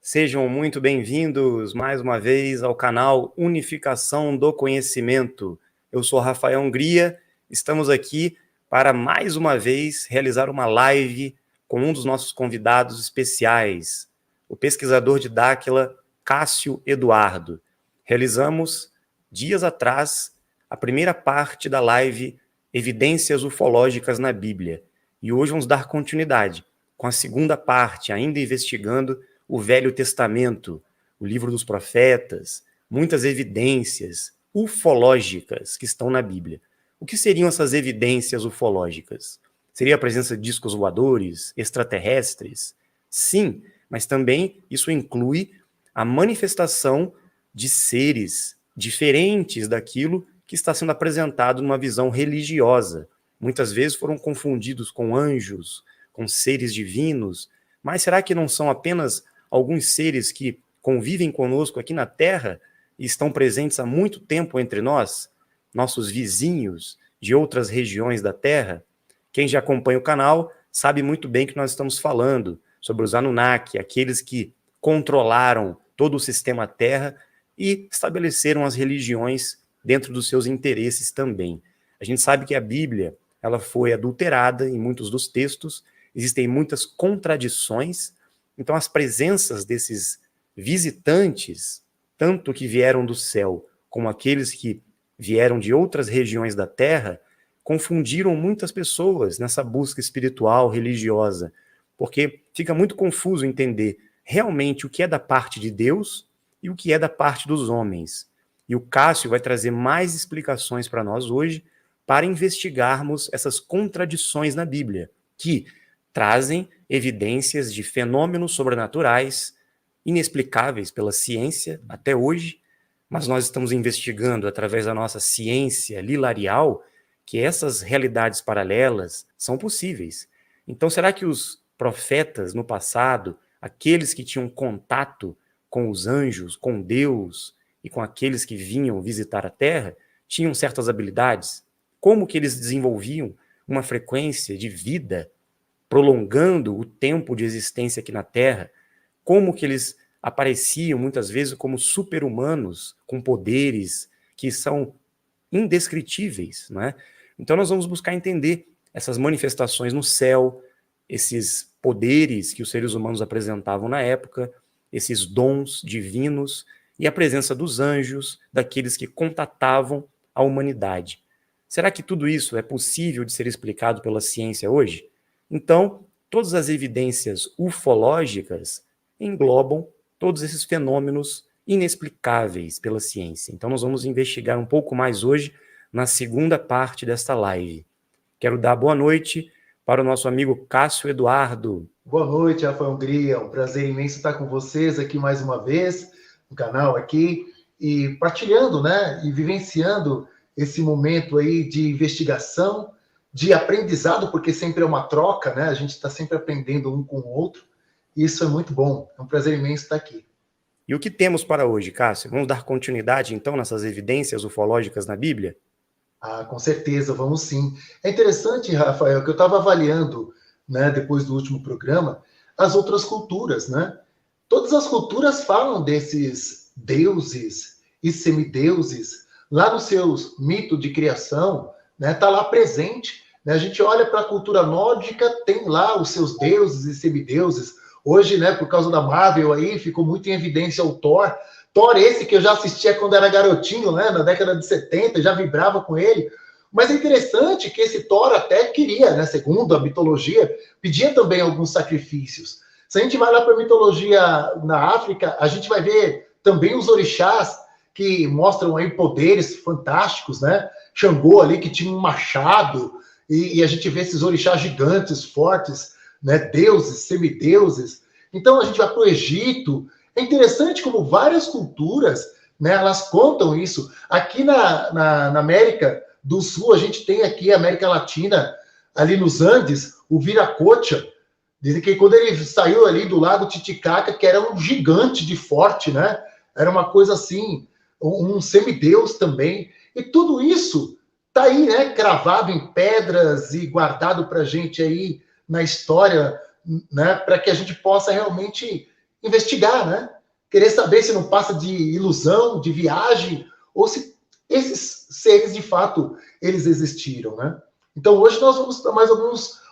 Sejam muito bem-vindos mais uma vez ao canal Unificação do Conhecimento. Eu sou Rafael Hungria, estamos aqui para mais uma vez realizar uma live com um dos nossos convidados especiais, o pesquisador de Dáquila, Cássio Eduardo. Realizamos dias atrás a primeira parte da live Evidências Ufológicas na Bíblia e hoje vamos dar continuidade com a segunda parte, ainda investigando o Velho Testamento, o livro dos profetas, muitas evidências ufológicas que estão na Bíblia. O que seriam essas evidências ufológicas? Seria a presença de discos voadores, extraterrestres? Sim, mas também isso inclui a manifestação de seres diferentes daquilo que está sendo apresentado numa visão religiosa. Muitas vezes foram confundidos com anjos, com seres divinos, mas será que não são apenas alguns seres que convivem conosco aqui na Terra e estão presentes há muito tempo entre nós, nossos vizinhos de outras regiões da Terra? Quem já acompanha o canal sabe muito bem que nós estamos falando sobre os Anunnaki, aqueles que controlaram todo o sistema Terra e estabeleceram as religiões dentro dos seus interesses também. A gente sabe que a Bíblia ela foi adulterada em muitos dos textos, existem muitas contradições. Então, as presenças desses visitantes, tanto que vieram do céu, como aqueles que vieram de outras regiões da Terra, confundiram muitas pessoas nessa busca espiritual, religiosa, porque fica muito confuso entender realmente o que é da parte de Deus e o que é da parte dos homens. E o Cássio vai trazer mais explicações para nós hoje, para investigarmos essas contradições na Bíblia, que trazem evidências de fenômenos sobrenaturais, inexplicáveis pela ciência até hoje, mas nós estamos investigando através da nossa ciência lilarial que essas realidades paralelas são possíveis. Então, será que os profetas no passado, aqueles que tinham contato com os anjos, com Deus e com aqueles que vinham visitar a Terra, tinham certas habilidades? Como que eles desenvolviam uma frequência de vida prolongando o tempo de existência aqui na Terra? Como que eles apareciam muitas vezes como super-humanos, com poderes que são indescritíveis, não é? Então nós vamos buscar entender essas manifestações no céu, esses poderes que os seres humanos apresentavam na época, esses dons divinos e a presença dos anjos, daqueles que contatavam a humanidade. Será que tudo isso é possível de ser explicado pela ciência hoje? Então, todas as evidências ufológicas englobam todos esses fenômenos inexplicáveis pela ciência. Então, nós vamos investigar um pouco mais hoje na segunda parte desta live. Quero dar boa noite para o nosso amigo Cássio Eduardo. Boa noite, Rafael Hungria. Um prazer imenso estar com vocês aqui mais uma vez, no canal aqui, e partilhando, né, e vivenciando esse momento aí de investigação, de aprendizado, porque sempre é uma troca, né? A gente está sempre aprendendo um com o outro, e isso é muito bom. É um prazer imenso estar aqui. E o que temos para hoje, Cássio? Vamos dar continuidade, então, nessas evidências ufológicas na Bíblia? Ah, com certeza, vamos sim. É interessante, Rafael, que eu estava avaliando, né, depois do último programa, as outras culturas, né? Todas as culturas falam desses deuses e semideuses, lá nos seus mitos de criação, né? Está lá presente. A gente olha para a cultura nórdica, tem lá os seus deuses e semideuses. Hoje, né, por causa da Marvel aí, ficou muito em evidência o Thor. Thor esse que eu já assistia quando era garotinho, né, na década de 70, já vibrava com ele. Mas é interessante que esse Thor até queria, né, segundo a mitologia, pedia também alguns sacrifícios. Se a gente vai lá para a mitologia na África, a gente vai ver também os orixás que mostram aí poderes fantásticos, né? Xangô ali que tinha um machado, e a gente vê esses orixás gigantes, fortes, né? Deuses, semideuses. Então a gente vai para o Egito. É interessante como várias culturas, né, elas contam isso. Aqui na América do Sul, a gente tem aqui a América Latina, ali nos Andes, o Viracocha. Dizem que quando ele saiu ali do lago Titicaca, que era um gigante de forte, né? Era uma coisa assim, um semideus também. E tudo isso está aí, né, cravado em pedras e guardado para a gente aí na história, né, para que a gente possa realmente investigar, né? Querer saber se não passa de ilusão, de viagem, ou se esses seres, de fato, eles existiram, né? Então, hoje nós vamos dar mais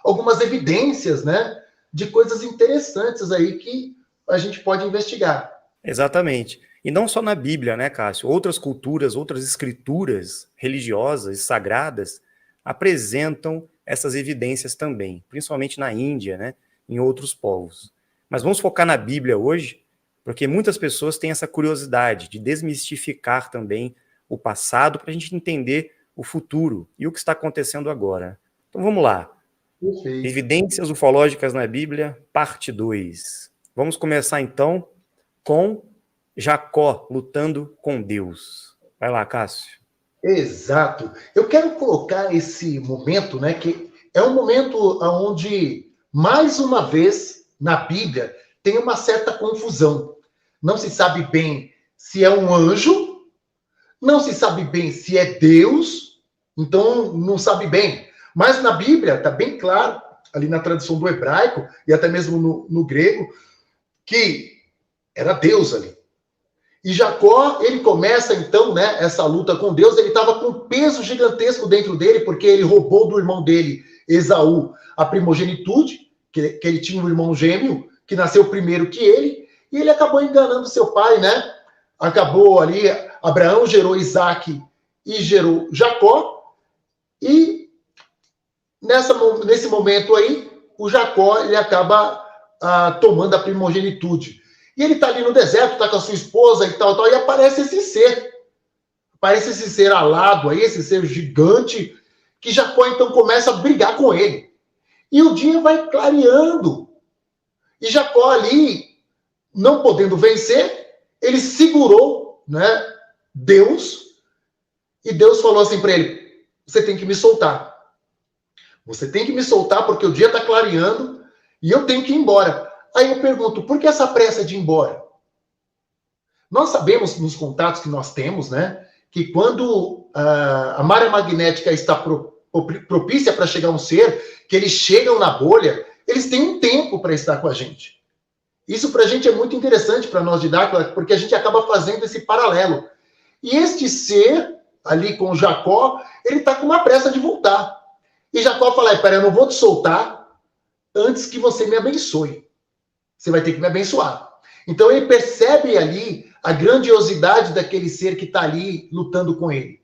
algumas evidências, né? De coisas interessantes aí que a gente pode investigar. Exatamente. E não só na Bíblia, né, Cássio? Outras culturas, outras escrituras religiosas e sagradas apresentam essas evidências também, principalmente na Índia, né, em outros povos. Mas vamos focar na Bíblia hoje, porque muitas pessoas têm essa curiosidade de desmistificar também o passado para a gente entender o futuro e o que está acontecendo agora. Então vamos lá. Perfeito. Evidências ufológicas na Bíblia, parte 2. Vamos começar então com Jacó lutando com Deus. Vai lá, Cássio. Exato. Eu quero colocar esse momento, né, que é um momento onde, mais uma vez, na Bíblia, tem uma certa confusão. Não se sabe bem se é um anjo, não se sabe bem se é Deus, então não sabe bem. Mas na Bíblia está bem claro, ali na tradução do hebraico, e até mesmo no grego, que era Deus ali. E Jacó, ele começa então, né, essa luta com Deus, ele estava com um peso gigantesco dentro dele, porque ele roubou do irmão dele, Esaú, a primogenitude, que ele tinha um irmão gêmeo, que nasceu primeiro que ele, e ele acabou enganando seu pai, né? Acabou ali, Abraão gerou Isaac e gerou Jacó, e nesse momento aí, o Jacó, ele acaba tomando a primogenitude. E ele está ali no deserto, está com a sua esposa e tal, e aparece esse ser. Aparece esse ser alado aí, esse ser gigante, que Jacó então começa a brigar com ele. E o dia vai clareando. E Jacó ali, não podendo vencer, ele segurou, né, Deus, e Deus falou assim para ele: você tem que me soltar. Você tem que me soltar porque o dia está clareando e eu tenho que ir embora. Aí eu pergunto, por que essa pressa de ir embora? Nós sabemos nos contatos que nós temos, né, que quando a malha magnética está propícia para chegar um ser, que eles chegam na bolha, eles têm um tempo para estar com a gente. Isso para a gente é muito interessante para nós de Dáquila, porque a gente acaba fazendo esse paralelo. E este ser, ali com Jacó, ele está com uma pressa de voltar. E Jacó fala: pera, eu não vou te soltar antes que você me abençoe. Você vai ter que me abençoar. Então ele percebe ali a grandiosidade daquele ser que está ali lutando com ele.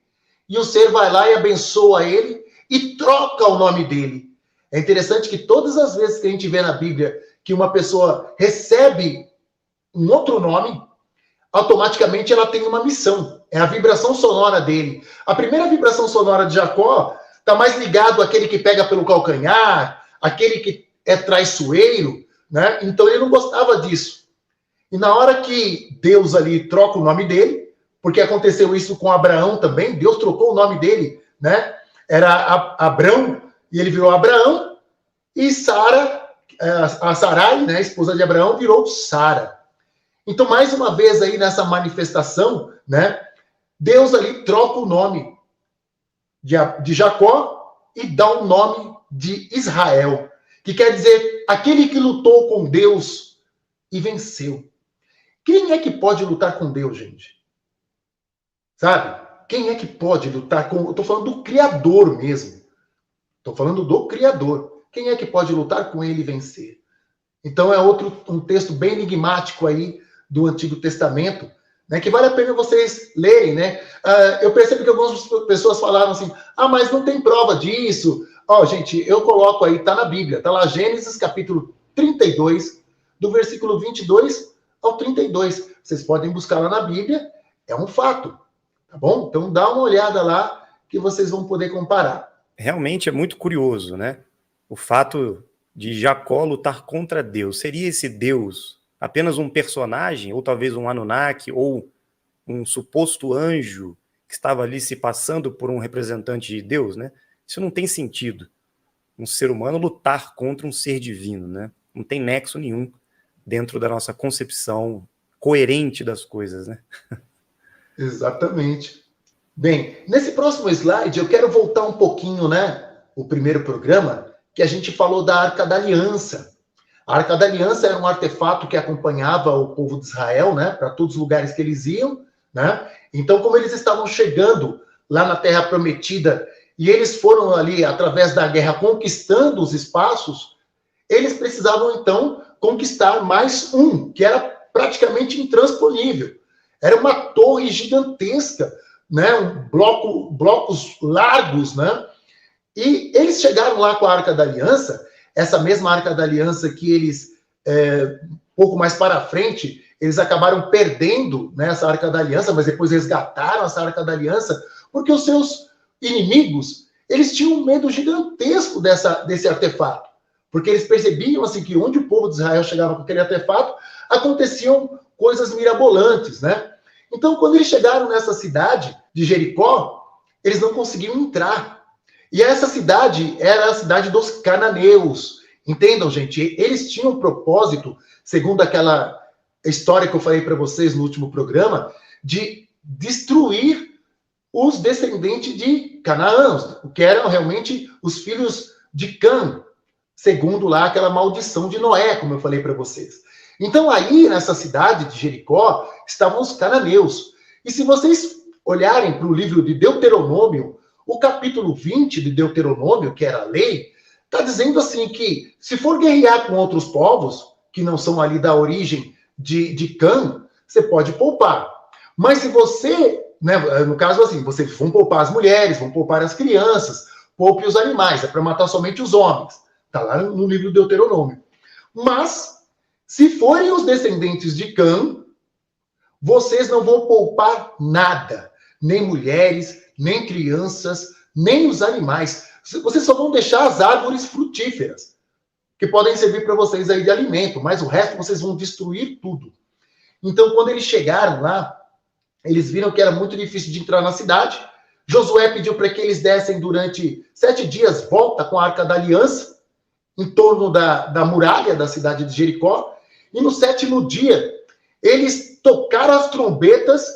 E o ser vai lá e abençoa ele e troca o nome dele. É interessante que todas as vezes que a gente vê na Bíblia que uma pessoa recebe um outro nome, automaticamente ela tem uma missão. É a vibração sonora dele. A primeira vibração sonora de Jacó está mais ligado àquele que pega pelo calcanhar, aquele que é traiçoeiro, né? Então ele não gostava disso. E na hora que Deus ali troca o nome dele, porque aconteceu isso com Abraão também, Deus trocou o nome dele, né? Era Abrão, e ele virou Abraão, e Sara, a Sarai, né, esposa de Abraão, virou Sara. Então, mais uma vez aí nessa manifestação, né, Deus ali troca o nome de Jacó e dá o nome de Israel, que quer dizer aquele que lutou com Deus e venceu. Quem é que pode lutar com Deus, gente? Sabe? Quem é que pode lutar com... Eu estou falando do Criador mesmo. Estou falando do Criador. Quem é que pode lutar com ele e vencer? Então é um texto bem enigmático aí do Antigo Testamento, né, que vale a pena vocês lerem, né? Eu percebo que algumas pessoas falaram assim: mas não tem prova disso. Gente, eu coloco aí, tá na Bíblia, tá lá Gênesis capítulo 32, do versículo 22 ao 32. Vocês podem buscar lá na Bíblia, é um fato, tá bom? Então dá uma olhada lá que vocês vão poder comparar. Realmente é muito curioso, né? O fato de Jacó lutar contra Deus. Seria esse Deus apenas um personagem, ou talvez um Anunnaki, ou um suposto anjo que estava ali se passando por um representante de Deus, né? Isso não tem sentido. Um ser humano lutar contra um ser divino, né? Não tem nexo nenhum dentro da nossa concepção coerente das coisas, né? Exatamente. Bem, nesse próximo slide eu quero voltar um pouquinho, né? O primeiro programa, que a gente falou da Arca da Aliança. A Arca da Aliança era um artefato que acompanhava o povo de Israel, né, para todos os lugares que eles iam, né? Então, como eles estavam chegando lá na Terra Prometida e eles foram ali, através da guerra, conquistando os espaços, eles precisavam, então, conquistar mais um, que era praticamente intransponível. Era uma torre gigantesca, né? Blocos largos, né? E eles chegaram lá com a Arca da Aliança, essa mesma Arca da Aliança que eles, um pouco mais para frente, eles acabaram perdendo, né, essa Arca da Aliança, mas depois resgataram essa Arca da Aliança, porque os seus inimigos, eles tinham um medo gigantesco desse artefato, porque eles percebiam assim, que onde o povo de Israel chegava com aquele artefato, aconteciam coisas mirabolantes, né? Então, quando eles chegaram nessa cidade de Jericó, eles não conseguiam entrar. E essa cidade era a cidade dos cananeus. Entendam, gente? Eles tinham um propósito, segundo aquela história que eu falei para vocês no último programa, de destruir os descendentes de Canaã, o que eram realmente os filhos de Cã, segundo lá aquela maldição de Noé, como eu falei para vocês. Então, aí, nessa cidade de Jericó, estavam os cananeus. E se vocês olharem para o livro de Deuteronômio, o capítulo 20 de Deuteronômio, que era a lei, está dizendo assim que, se for guerrear com outros povos, que não são ali da origem de Cã, você pode poupar. Mas se você, né, no caso assim, vocês vão poupar as mulheres, vão poupar as crianças, poupe os animais, é para matar somente os homens. Está lá no livro do Deuteronômio. Mas, se forem os descendentes de Cã, vocês não vão poupar nada, nem mulheres, nem crianças, nem os animais. Vocês só vão deixar as árvores frutíferas, que podem servir para vocês aí de alimento, mas o resto vocês vão destruir tudo. Então, quando eles chegaram lá, eles viram que era muito difícil de entrar na cidade. Josué pediu para que eles dessem durante 7 dias volta com a Arca da Aliança, em torno da muralha da cidade de Jericó. E no 7º dia, eles tocaram as trombetas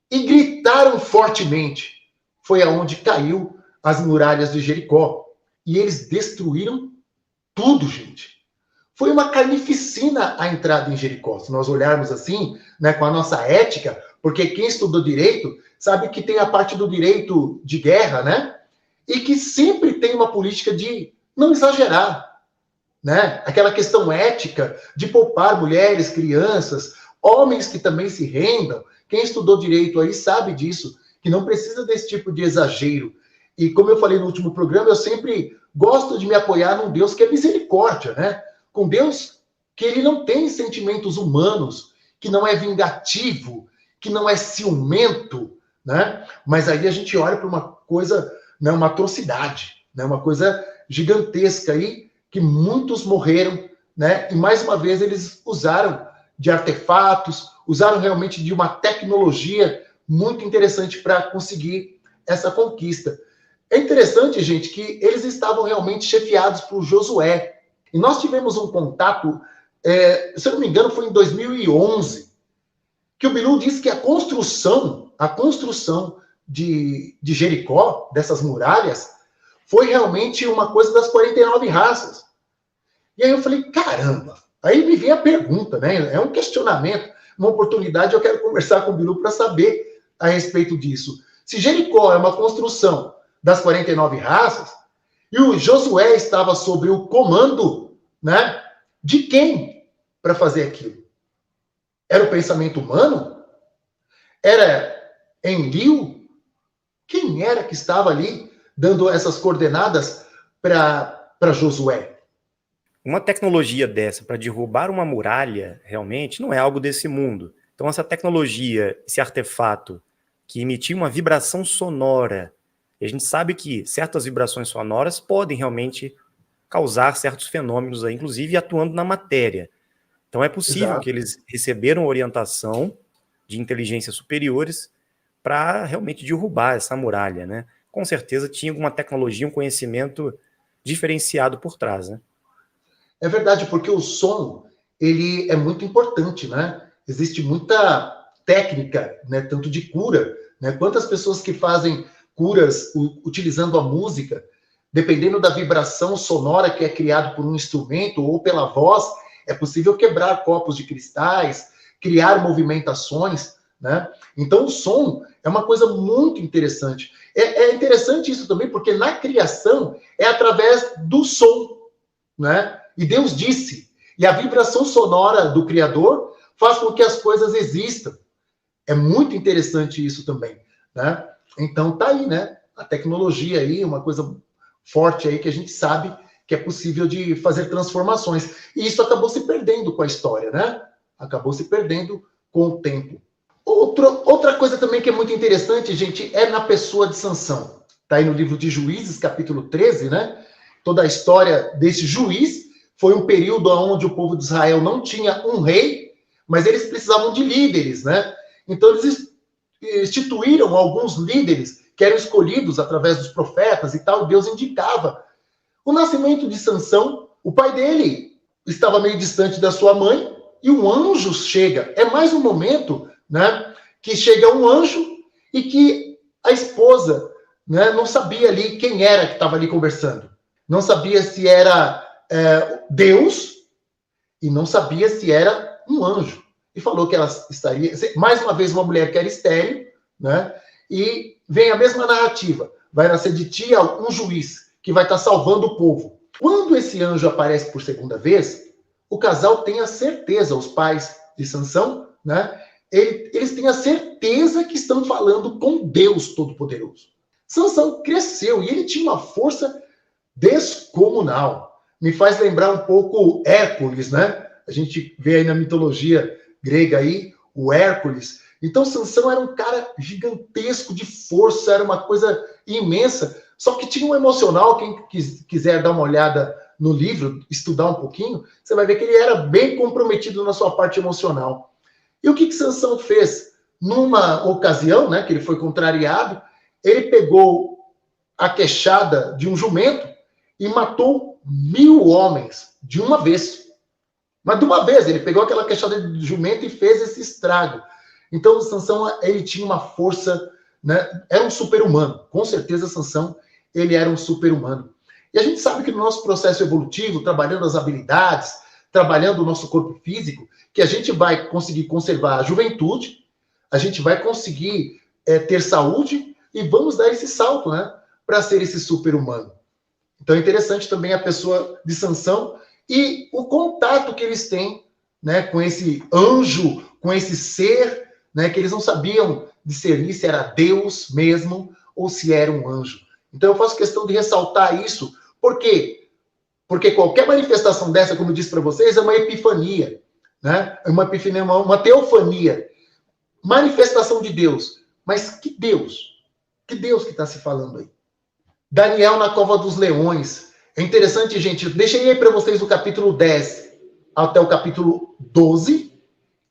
e gritaram fortemente. Foi aonde caiu as muralhas de Jericó. E eles destruíram tudo, gente. Foi uma carnificina a entrada em Jericó. Se nós olharmos assim, né, com a nossa ética, porque quem estudou direito sabe que tem a parte do direito de guerra, né? E que sempre tem uma política de não exagerar, né? Aquela questão ética de poupar mulheres, crianças, homens que também se rendam. Quem estudou direito aí sabe disso, que não precisa desse tipo de exagero. E como eu falei no último programa, eu sempre gosto de me apoiar num Deus que é misericórdia, né? Com Deus que ele não tem sentimentos humanos, que não é vingativo, que não é ciumento, né? Mas aí a gente olha para uma coisa, né, uma atrocidade, né? Uma coisa gigantesca aí, que muitos morreram, né? E mais uma vez eles usaram de artefatos, usaram realmente de uma tecnologia muito interessante para conseguir essa conquista. É interessante, gente, que eles estavam realmente chefiados por Josué. E nós tivemos um contato, se eu não me engano, foi em 2011, que o Bilu disse que a construção de Jericó, dessas muralhas, foi realmente uma coisa das 49 raças. E aí eu falei, caramba! Aí me vem a pergunta, né? É um questionamento, uma oportunidade, eu quero conversar com o Bilu para saber a respeito disso. Se Jericó é uma construção das 49 raças, e o Josué estava sob o comando, né, de quem para fazer aquilo? Era o pensamento humano? Era Enlil? Quem era que estava ali dando essas coordenadas para Josué? Uma tecnologia dessa para derrubar uma muralha, realmente, não é algo desse mundo. Então, essa tecnologia, esse artefato que emitia uma vibração sonora, e a gente sabe que certas vibrações sonoras podem realmente causar certos fenômenos, aí, inclusive atuando na matéria. Então, é possível Exato. que eles receberam orientação de inteligências superiores para realmente derrubar essa muralha, né? Com certeza tinha alguma tecnologia, um conhecimento diferenciado por trás, né? É verdade, porque o som, ele é muito importante, né? Existe muita técnica, né, tanto de cura, né? Quantas pessoas que fazem curas utilizando a música, dependendo da vibração sonora que é criado por um instrumento ou pela voz, é possível quebrar copos de cristais, criar movimentações, né? Então, o som é uma coisa muito interessante. É interessante isso também, porque na criação é através do som, né? E Deus disse. E a vibração sonora do Criador faz com que as coisas existam. É muito interessante isso também, né? Então, tá aí, né? A tecnologia aí, uma coisa forte aí que a gente sabe que é possível de fazer transformações. E isso acabou se perdendo com a história, né? Acabou se perdendo com o tempo. Outra coisa também que é muito interessante, gente, é na pessoa de Sansão. Está aí no livro de Juízes, capítulo 13, né? Toda a história desse juiz foi um período onde o povo de Israel não tinha um rei, mas eles precisavam de líderes, né? Então eles instituíram alguns líderes que eram escolhidos através dos profetas e tal, e Deus indicava. O nascimento de Sansão, o pai dele estava meio distante da sua mãe, e um anjo chega. É mais um momento, né, que chega um anjo e que a esposa, né, não sabia ali quem era que estava ali conversando. Não sabia se era Deus e não sabia se era um anjo. E falou que ela estaria... Mais uma vez, uma mulher que era estéril, né, e vem a mesma narrativa. Vai nascer de ti um juiz que vai estar salvando o povo. Quando esse anjo aparece por segunda vez, o casal tem a certeza, os pais de Sansão, né? Eles têm a certeza que estão falando com Deus Todo-Poderoso. Sansão cresceu e ele tinha uma força descomunal. Me faz lembrar um pouco Hércules, né? A gente vê aí na mitologia grega aí, o Hércules. Então Sansão era um cara gigantesco de força, era uma coisa imensa, só que tinha um emocional. Quem quiser dar uma olhada no livro, estudar um pouquinho, você vai ver que ele era bem comprometido na sua parte emocional. E o que Sansão fez? Numa ocasião, né, que ele foi contrariado, ele pegou a queixada de um jumento e matou 1000 homens de uma vez. Mas de uma vez, ele pegou aquela queixada de jumento e fez esse estrago. Então, Sansão, ele tinha uma força, né, era um super-humano. Com certeza, Sansão, ele era um super-humano. E a gente sabe que no nosso processo evolutivo, trabalhando as habilidades, trabalhando o nosso corpo físico, que a gente vai conseguir conservar a juventude, a gente vai conseguir ter saúde e vamos dar esse salto, né, para ser esse super-humano. Então é interessante também a pessoa de Sansão e o contato que eles têm, né, com esse anjo, com esse ser, né, que eles não sabiam discernir se era Deus mesmo ou se era um anjo. Então eu faço questão de ressaltar isso. Por quê? Porque qualquer manifestação dessa, como eu disse para vocês, é uma epifania, né? É uma epifania, uma teofania. Manifestação de Deus. Mas que Deus? Que Deus que está se falando aí? Daniel na cova dos leões. É interessante, gente. Eu deixei aí para vocês o capítulo 10 até o capítulo 12,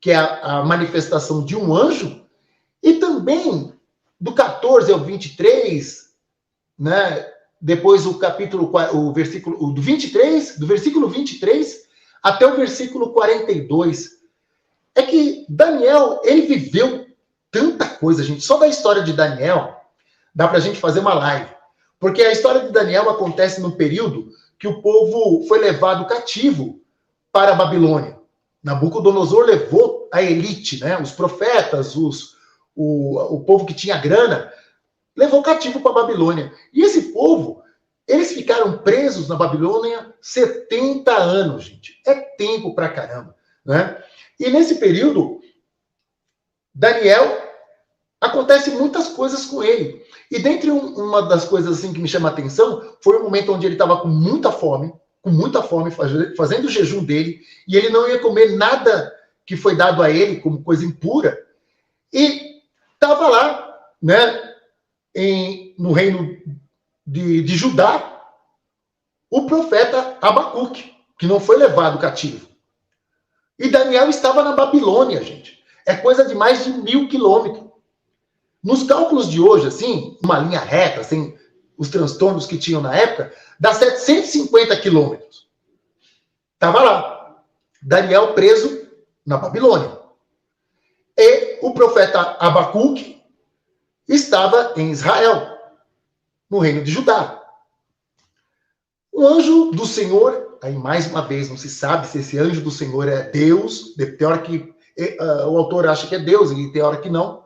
que é a manifestação de um anjo. E também do 14 ao 23, né? Depois o capítulo, o versículo do 23, do versículo 23 até o versículo 42. É que Daniel, ele viveu tanta coisa, gente. Só da história de Daniel dá pra gente fazer uma live. Porque a história de Daniel acontece num período que o povo foi levado cativo para a Babilônia. Nabucodonosor levou a elite, né? Os profetas, o povo que tinha grana, levou cativo para a Babilônia. E esse povo, eles ficaram presos na Babilônia 70 anos, gente. É tempo pra caramba, né? E nesse período, Daniel, acontece muitas coisas com ele. E dentre uma das coisas assim que me chama a atenção, foi um momento onde ele estava com muita fome, fazendo o jejum dele, e ele não ia comer nada que foi dado a ele como coisa impura. E estava lá, né? No reino de Judá, o profeta Abacuque, que não foi levado cativo. E Daniel estava na Babilônia, gente. É coisa de mais de 1000 quilômetros. Nos cálculos de hoje, assim, uma linha reta, sem os transtornos que tinham na época, dá 750 quilômetros. Estava lá. Daniel preso na Babilônia. E o profeta Abacuque estava em Israel, no reino de Judá. Um anjo do Senhor, aí mais uma vez, não se sabe se esse anjo do Senhor é Deus, tem hora que o autor acha que é Deus e tem hora que não,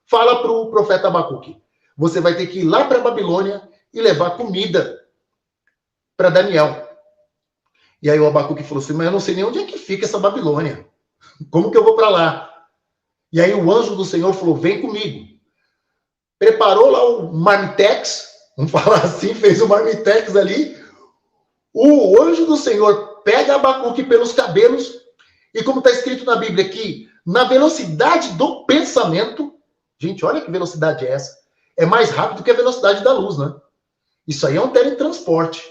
fala para o profeta Abacuque: você vai ter que ir lá para a Babilônia e levar comida para Daniel. E aí o Abacuque falou assim: mas eu não sei nem onde é que fica essa Babilônia. Como que eu vou para lá? E aí o anjo do Senhor falou: vem comigo. Preparou lá o marmitex, vamos falar assim, fez o marmitex ali. O anjo do Senhor pega Abacuque pelos cabelos e, como está escrito na Bíblia aqui, na velocidade do pensamento, gente, olha que velocidade é essa. É mais rápido que a velocidade da luz, né? Isso aí é um teletransporte.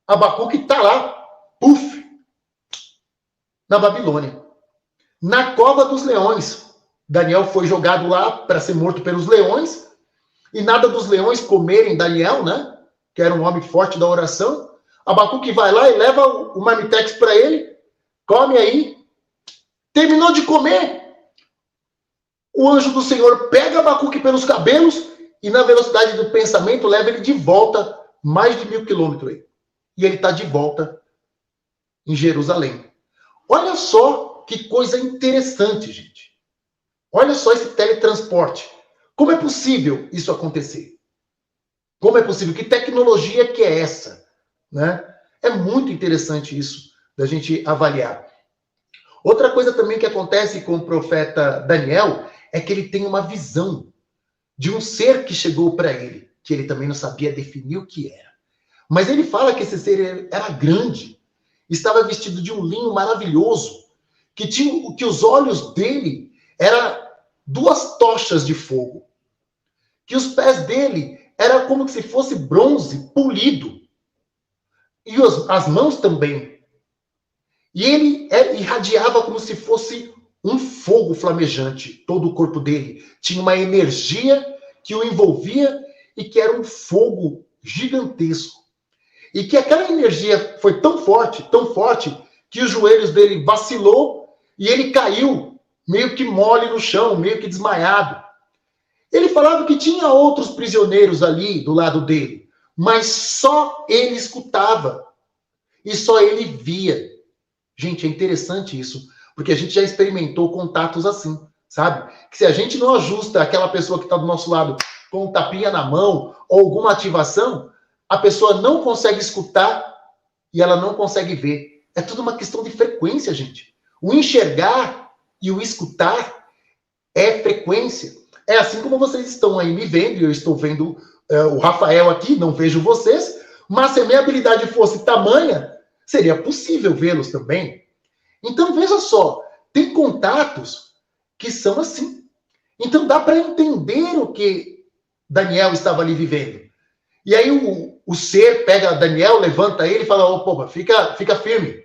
Abacuque está lá, puf, na Babilônia. Na cova dos leões. Daniel foi jogado lá para ser morto pelos leões, e nada dos leões comerem Daniel, né? Que era um homem forte da oração. Abacuque vai lá e leva o marmitex para ele, come aí. Terminou de comer, o anjo do Senhor pega Abacuque pelos cabelos e, na velocidade do pensamento, leva ele de volta mais de 1.000 quilômetros aí. E ele está de volta em Jerusalém. Olha só que coisa interessante, gente. Olha só esse teletransporte. Como é possível isso acontecer? Como é possível? Que tecnologia que é essa? Né? É muito interessante isso da gente avaliar. Outra coisa também que acontece com o profeta Daniel é que ele tem uma visão de um ser que chegou para ele, que ele também não sabia definir o que era. Mas ele fala que esse ser era grande, estava vestido de um linho maravilhoso, que os olhos dele eram 2 tochas de fogo, que os pés dele eram como se fosse bronze polido, e as mãos também. E ele irradiava como se fosse um fogo flamejante, todo o corpo dele. Tinha uma energia que o envolvia e que era um fogo gigantesco. E que aquela energia foi tão forte, que os joelhos dele vacilou e ele caiu meio que mole no chão, meio que desmaiado. Ele falava que tinha outros prisioneiros ali do lado dele, mas só ele escutava e só ele via. Gente, é interessante isso, porque a gente já experimentou contatos assim, sabe? Que se a gente não ajusta aquela pessoa que está do nosso lado com um tapinha na mão ou alguma ativação, a pessoa não consegue escutar e ela não consegue ver. É tudo uma questão de frequência, gente. O enxergar e o escutar é frequência. É assim como vocês estão aí me vendo, e eu estou vendo o Rafael aqui, não vejo vocês, mas se a minha habilidade fosse tamanha, seria possível vê-los também. Então, veja só, tem contatos que são assim. Então, dá para entender o que Daniel estava ali vivendo. E aí o ser pega Daniel, levanta ele e fala: "Ô, pô, fica firme.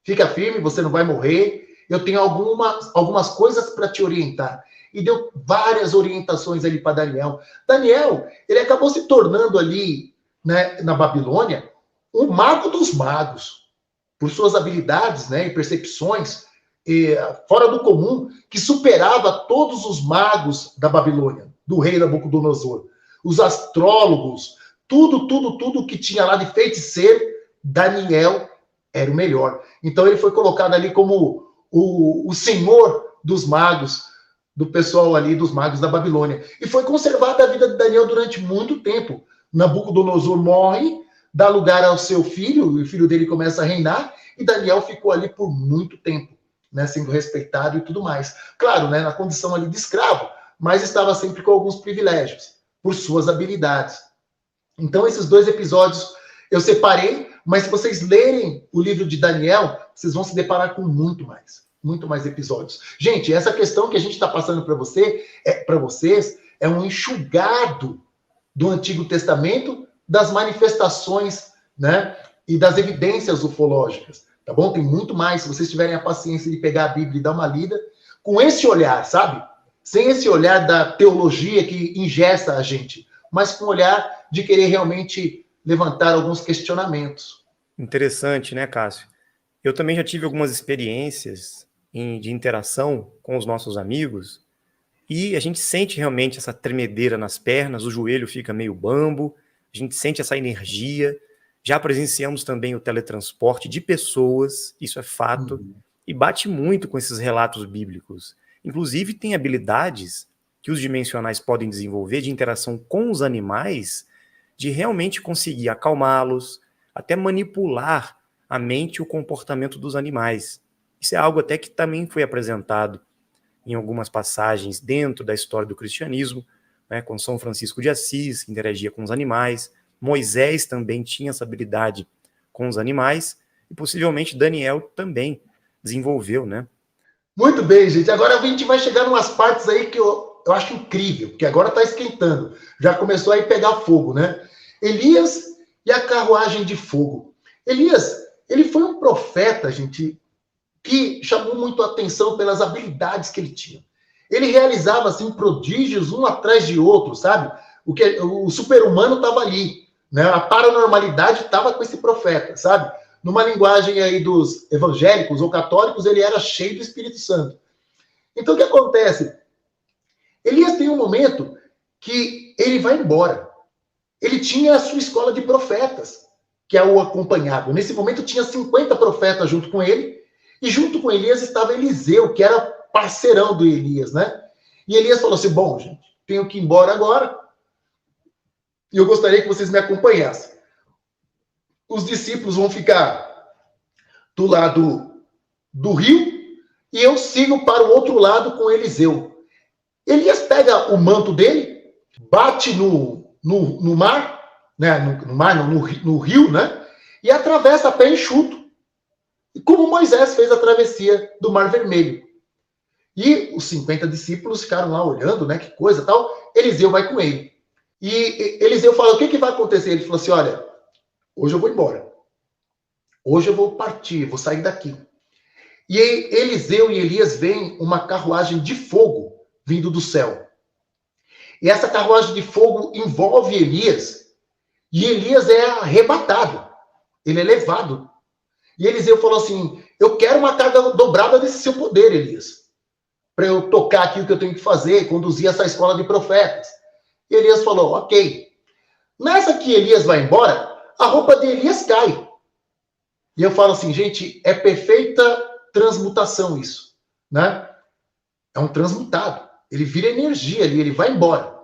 Fica firme, você não vai morrer. Eu tenho algumas coisas para te orientar." E deu várias orientações ali para Daniel. Daniel, ele acabou se tornando ali, né, na Babilônia, um mago dos magos, por suas habilidades, né, e percepções fora do comum, que superava todos os magos da Babilônia, do rei Nabucodonosor. Os astrólogos, tudo que tinha lá de feiticeiro, Daniel era o melhor. Então ele foi colocado ali como o senhor dos magos, do pessoal ali, dos magos da Babilônia. E foi conservada a vida de Daniel durante muito tempo. Nabucodonosor morre, dá lugar ao seu filho, e o filho dele começa a reinar, e Daniel ficou ali por muito tempo, né, sendo respeitado e tudo mais. Claro, né, na condição ali de escravo, mas estava sempre com alguns privilégios, por suas habilidades. Então, esses 2 episódios eu separei, mas se vocês lerem o livro de Daniel, vocês vão se deparar com muito mais episódios. Gente, essa questão que a gente está passando para vocês é um enxugado do Antigo Testamento, das manifestações, né, e das evidências ufológicas, tá bom? Tem muito mais, se vocês tiverem a paciência de pegar a Bíblia e dar uma lida, com esse olhar, sabe? Sem esse olhar da teologia que engessa a gente, mas com o olhar de querer realmente levantar alguns questionamentos. Interessante, né, Cássio? Eu também já tive algumas experiências de interação com os nossos amigos e a gente sente realmente essa tremedeira nas pernas, o joelho fica meio bambo, a gente sente essa energia. Já presenciamos também o teletransporte de pessoas, isso é fato, e bate muito com esses relatos bíblicos. Inclusive, tem habilidades que os dimensionais podem desenvolver de interação com os animais, de realmente conseguir acalmá-los, até manipular a mente e o comportamento dos animais. Isso é algo até que também foi apresentado em algumas passagens dentro da história do cristianismo, né, com São Francisco de Assis, que interagia com os animais. Moisés também tinha essa habilidade com os animais, e possivelmente Daniel também desenvolveu, né? Muito bem, gente. Agora a gente vai chegar em umas partes aí que eu acho incrível, porque agora está esquentando. Já começou a pegar fogo, né? Elias e a carruagem de fogo. Elias, ele foi um profeta, gente, que chamou muito a atenção pelas habilidades que ele tinha. Ele realizava, assim, prodígios um atrás de outro, sabe? O super-humano estava ali, né? A paranormalidade estava com esse profeta, sabe? Numa linguagem aí dos evangélicos ou católicos, ele era cheio do Espírito Santo. Então, o que acontece? Elias tem um momento que ele vai embora. Ele tinha a sua escola de profetas, que o acompanhava. Nesse momento, tinha 50 profetas junto com ele, e junto com Elias estava Eliseu, que era parceirão do Elias, né? E Elias falou assim, bom, gente, tenho que ir embora agora, e eu gostaria que vocês me acompanhassem. Os discípulos vão ficar do lado do rio, e eu sigo para o outro lado com Eliseu. Elias pega o manto dele, bate no mar, né? No rio, né? E atravessa a pé enxuto. E como Moisés fez a travessia do Mar Vermelho. E os 50 discípulos ficaram lá olhando, né? Que coisa tal. Eliseu vai com ele. E Eliseu fala, o que vai acontecer? Ele falou assim, olha, hoje eu vou embora. Hoje eu vou partir, vou sair daqui. E aí, Eliseu e Elias veem uma carruagem de fogo vindo do céu. E essa carruagem de fogo envolve Elias. E Elias é arrebatado. Ele é levado. E Eliseu falou assim, eu quero uma carga dobrada desse seu poder, Elias. Para eu tocar aqui o que eu tenho que fazer, conduzir essa escola de profetas. E Elias falou, ok. Nessa que Elias vai embora, a roupa de Elias cai. E eu falo assim, gente, é perfeita transmutação isso, né? É um transmutado. Ele vira energia ali, ele vai embora.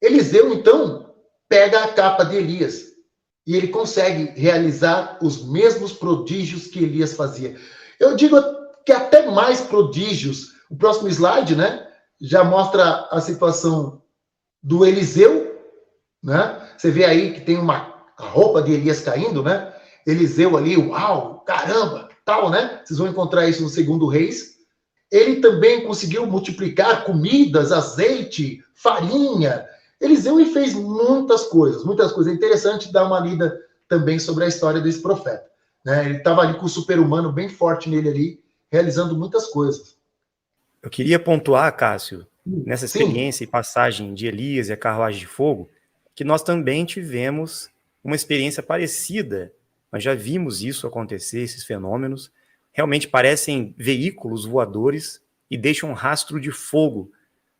Eliseu, então, pega a capa de Elias e ele consegue realizar os mesmos prodígios que Elias fazia. Eu digo que até mais prodígios. O próximo slide, né, já mostra a situação do Eliseu, né? Você vê aí que tem a roupa de Elias caindo, né? Eliseu ali, uau, caramba, tal, né? Vocês vão encontrar isso no 2 Reis. Ele também conseguiu multiplicar comidas, azeite, farinha. Eliseu fez muitas coisas, muitas coisas. É interessante dar uma lida também sobre a história desse profeta, né? Ele estava ali com o super-humano bem forte nele ali, realizando muitas coisas. Eu queria pontuar, Cássio, nessa experiência e passagem de Elias e a carruagem de fogo, que nós também tivemos uma experiência parecida. Nós já vimos isso acontecer, esses fenômenos. Realmente parecem veículos voadores e deixam um rastro de fogo,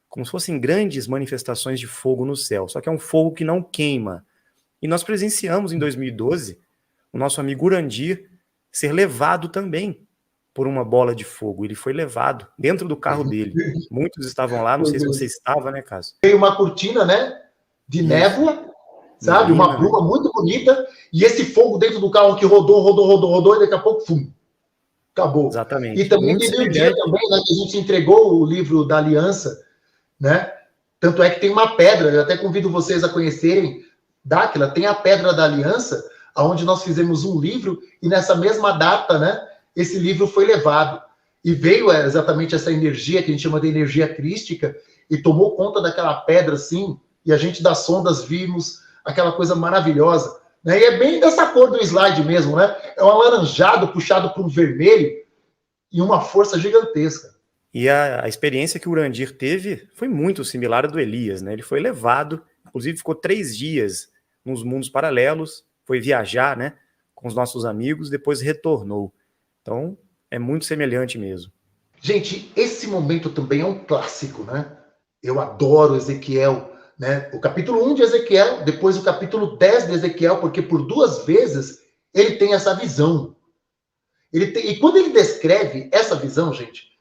como se fossem grandes manifestações de fogo no céu. Só que é um fogo que não queima. E nós presenciamos em 2012 o nosso amigo Urandir ser levado também por uma bola de fogo. Ele foi levado dentro do carro dele. Muitos estavam lá, não sei se você estava, né, Cássio? Veio uma cortina, né, de névoa, sabe? Uma bruma muito bonita, e esse fogo dentro do carro que rodou, e daqui a pouco, fum, acabou. Exatamente. E também teve um dia também, né, que a gente entregou o livro da Aliança, né? Tanto é que tem uma pedra, eu até convido vocês a conhecerem, Dáquila, tem a Pedra da Aliança, onde nós fizemos um livro, e nessa mesma data, né, esse livro foi levado. E veio exatamente essa energia, que a gente chama de energia crística, e tomou conta daquela pedra, assim, e a gente das sondas vimos aquela coisa maravilhosa. Né? E é bem dessa cor do slide mesmo, né? É um alaranjado puxado por um vermelho e uma força gigantesca. E a experiência que o Urandir teve foi muito similar à do Elias, né? Ele foi levado, inclusive ficou 3 dias nos mundos paralelos, foi viajar, né, com os nossos amigos, depois retornou. Então, é muito semelhante mesmo. Gente, esse momento também é um clássico, né? Eu adoro Ezequiel né? O capítulo 1 de Ezequiel, depois o capítulo 10 de Ezequiel, porque por 2 vezes ele tem essa visão. E quando ele descreve essa visão, gente,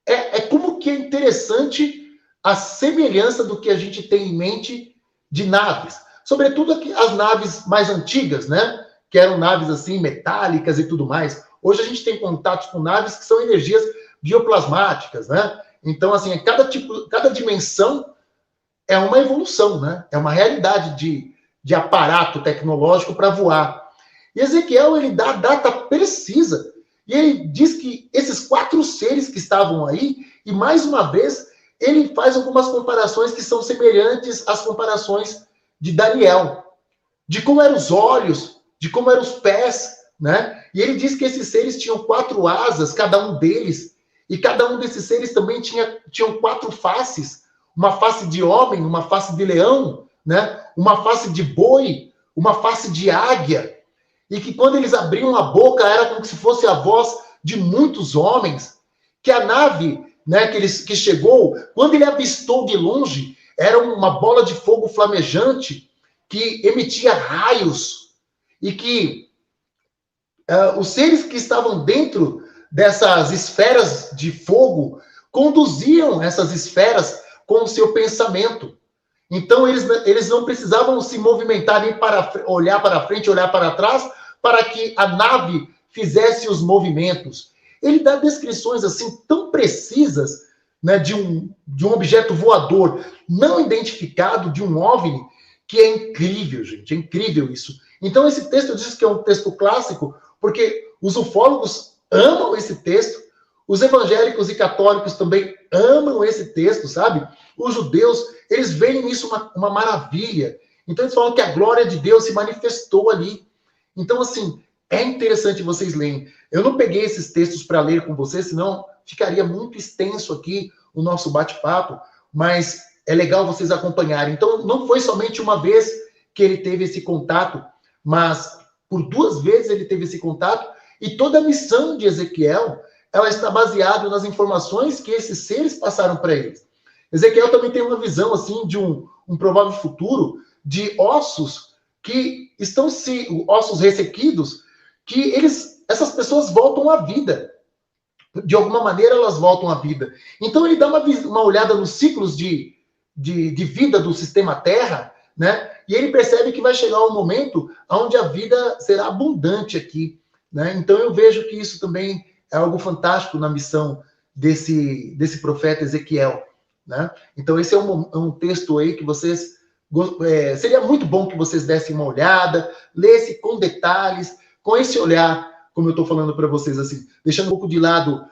é como que é interessante a semelhança do que a gente tem em mente de naves. Sobretudo as naves mais antigas, né? Que eram naves assim, metálicas e tudo mais. Hoje a gente tem contatos com naves que são energias bioplasmáticas, né? Então, assim, cada dimensão é uma evolução, né? É uma realidade de aparato tecnológico para voar. E Ezequiel, ele dá a data precisa. E ele diz que esses 4 seres que estavam aí, e mais uma vez, ele faz algumas comparações que são semelhantes às comparações de Daniel. De como eram os olhos, de como eram os pés, né? E ele diz que esses seres tinham 4 asas, cada um deles, e cada um desses seres também tinham 4 faces, uma face de homem, uma face de leão, né? Uma face de boi, uma face de águia, e que quando eles abriam a boca era como se fosse a voz de muitos homens, que a nave, né, que chegou, quando ele avistou de longe, era uma bola de fogo flamejante que emitia raios, e que os seres que estavam dentro dessas esferas de fogo conduziam essas esferas com o seu pensamento. Então, eles não precisavam se movimentar nem para olhar para frente, olhar para trás, para que a nave fizesse os movimentos. Ele dá descrições assim tão precisas, né, de um objeto voador não identificado, de um OVNI, que é incrível, gente. É incrível isso. Então, esse texto diz que é um texto clássico, porque os ufólogos amam esse texto, os evangélicos e católicos também amam esse texto, sabe? Os judeus, eles veem nisso uma maravilha. Então, eles falam que a glória de Deus se manifestou ali. Então, assim, é interessante vocês lerem. Eu não peguei esses textos para ler com vocês, senão ficaria muito extenso aqui o nosso bate-papo, mas é legal vocês acompanharem. Então, não foi somente uma vez que ele teve esse contato, mas por 2 vezes ele teve esse contato, e toda a missão de Ezequiel, ela está baseada nas informações que esses seres passaram para eles. Ezequiel também tem uma visão, assim, de um provável futuro de ossos que estão ossos ressequidos, que essas pessoas voltam à vida. De alguma maneira, elas voltam à vida. Então, ele dá uma olhada nos ciclos de vida do sistema Terra, né? E ele percebe que vai chegar um momento onde a vida será abundante aqui, né? Então, eu vejo que isso também é algo fantástico na missão desse profeta Ezequiel, né? Então, esse é um texto aí que vocês... seria muito bom que vocês dessem uma olhada, lessem com detalhes, com esse olhar, como eu estou falando para vocês, assim, deixando um pouco de lado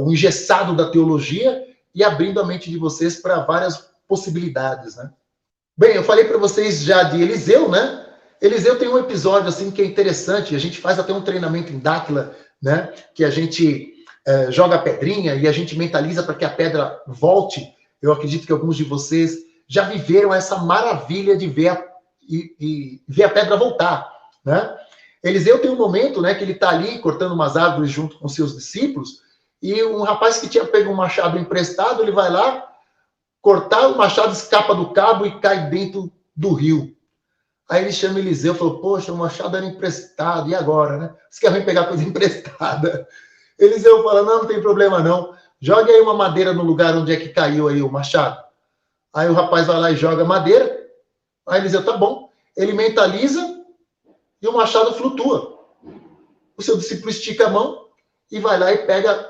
o engessado da teologia e abrindo a mente de vocês para várias possibilidades, né? Bem, eu falei para vocês já de Eliseu, né? Eliseu tem um episódio assim que é interessante, a gente faz até um treinamento em Dáquila, né? Que a gente joga a pedrinha e a gente mentaliza para que a pedra volte. Eu acredito que alguns de vocês já viveram essa maravilha de ver a pedra voltar, né? Eliseu tem um momento, né, que ele está ali cortando umas árvores junto com seus discípulos, e um rapaz que tinha pego um machado emprestado, ele vai lá cortar, o machado escapa do cabo e cai dentro do rio. Aí ele chama Eliseu e falou, poxa, o machado era emprestado, e agora, né? Você quer vir pegar coisa emprestada? Eliseu fala, não tem problema não, jogue aí uma madeira no lugar onde é que caiu aí o machado. Aí o rapaz vai lá e joga madeira, aí Eliseu, tá bom. Ele mentaliza e o machado flutua. O seu discípulo estica a mão e vai lá e pega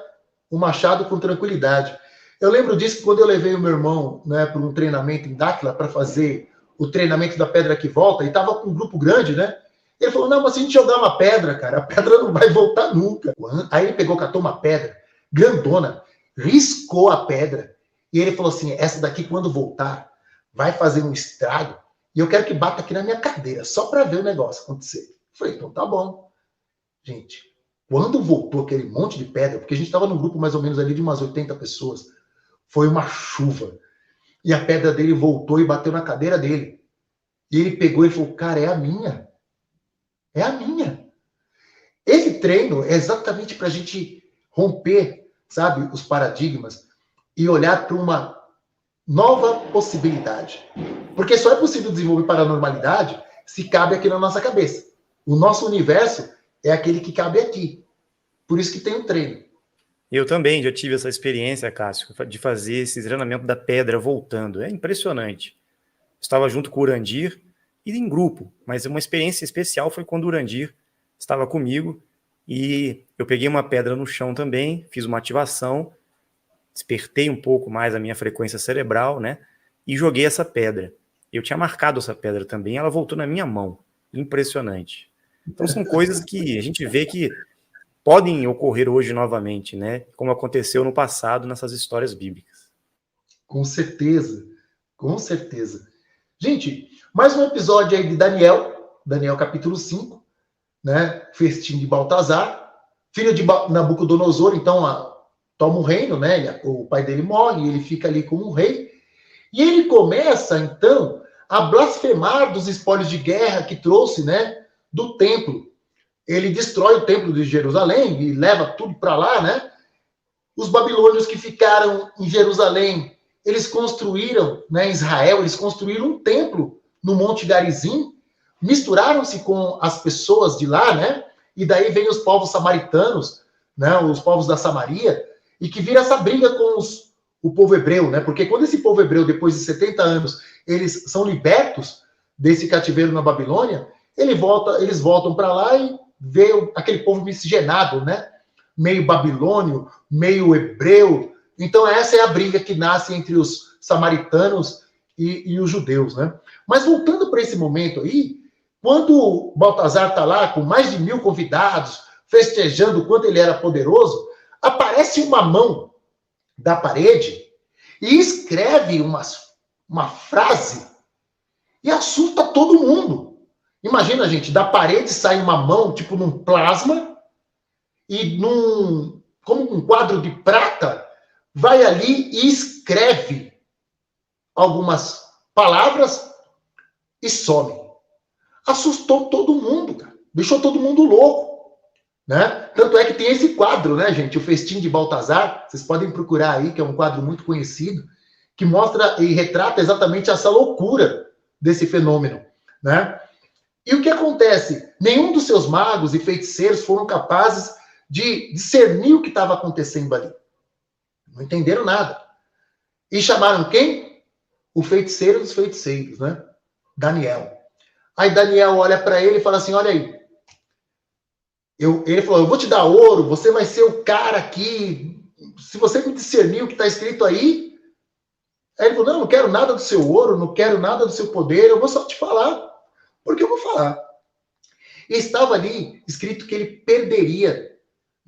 o machado com tranquilidade. Eu lembro disso quando eu levei o meu irmão, né, para um treinamento em Dáquila para fazer o treinamento da pedra que volta, e estava com um grupo grande, né? Ele falou, não, mas se a gente jogar uma pedra, cara, a pedra não vai voltar nunca. Aí ele pegou, catou uma pedra grandona, riscou a pedra, e ele falou assim, essa daqui quando voltar, vai fazer um estrago, e eu quero que bata aqui na minha cadeira, só para ver o negócio acontecer. Eu falei, então tá bom. Gente, quando voltou aquele monte de pedra, porque a gente estava num grupo mais ou menos ali de umas 80 pessoas, foi uma chuva. E a pedra dele voltou e bateu na cadeira dele. E ele pegou e falou, cara, é a minha. É a minha. Esse treino é exatamente para a gente romper, sabe, os paradigmas e olhar para uma nova possibilidade. Porque só é possível desenvolver paranormalidade se cabe aqui na nossa cabeça. O nosso universo é aquele que cabe aqui. Por isso que tem um treino. Eu também já tive essa experiência, Cássio, de fazer esse treinamento da pedra voltando. É impressionante. Estava junto com o Urandir e em grupo, mas uma experiência especial foi quando o Urandir estava comigo e eu peguei uma pedra no chão também, fiz uma ativação, despertei um pouco mais a minha frequência cerebral, né? E joguei essa pedra. Eu tinha marcado essa pedra também, ela voltou na minha mão. Impressionante. Então são coisas que a gente vê que podem ocorrer hoje novamente, né? Como aconteceu no passado nessas histórias bíblicas. Com certeza, com certeza. Gente, mais um episódio aí de Daniel capítulo 5, né? Festim de Baltazar, filho de Nabucodonosor, então toma o reino, né? O pai dele morre, ele fica ali como um rei. E ele começa, então, a blasfemar dos espólios de guerra que trouxe, né? Do templo. Ele destrói o templo de Jerusalém e leva tudo para lá, né? Os babilônios que ficaram em Jerusalém, eles construíram, né, em Israel, eles construíram um templo no Monte Garizim, misturaram-se com as pessoas de lá, né? E daí vem os povos samaritanos, né, os povos da Samaria, e que vira essa briga com o povo hebreu, né? Porque quando esse povo hebreu, depois de 70 anos, eles são libertos desse cativeiro na Babilônia, eles voltam para lá e vê aquele povo miscigenado, né? Meio babilônio, meio hebreu. Então essa é a briga que nasce entre os samaritanos e os judeus, né? Mas voltando para esse momento aí, quando Baltazar está lá com mais de 1000 convidados, festejando o quanto ele era poderoso, aparece uma mão da parede e escreve uma frase e assusta todo mundo. Imagina, gente, da parede sai uma mão, tipo num plasma, e como um quadro de prata, vai ali e escreve algumas palavras e some. Assustou todo mundo, cara. Deixou todo mundo louco, né? Tanto é que tem esse quadro, né, gente? O Festim de Baltazar, vocês podem procurar aí, que é um quadro muito conhecido, que mostra e retrata exatamente essa loucura desse fenômeno, né? E o que acontece? Nenhum dos seus magos e feiticeiros foram capazes de discernir o que estava acontecendo ali. Não entenderam nada. E chamaram quem? O feiticeiro dos feiticeiros, né? Daniel. Aí Daniel olha para ele e fala assim, olha aí, ele falou, eu vou te dar ouro, você vai ser o cara aqui, se você me discernir o que está escrito aí. Aí ele falou, não quero nada do seu ouro, não quero nada do seu poder, eu vou só te falar, porque eu vou falar. E estava ali escrito que ele perderia,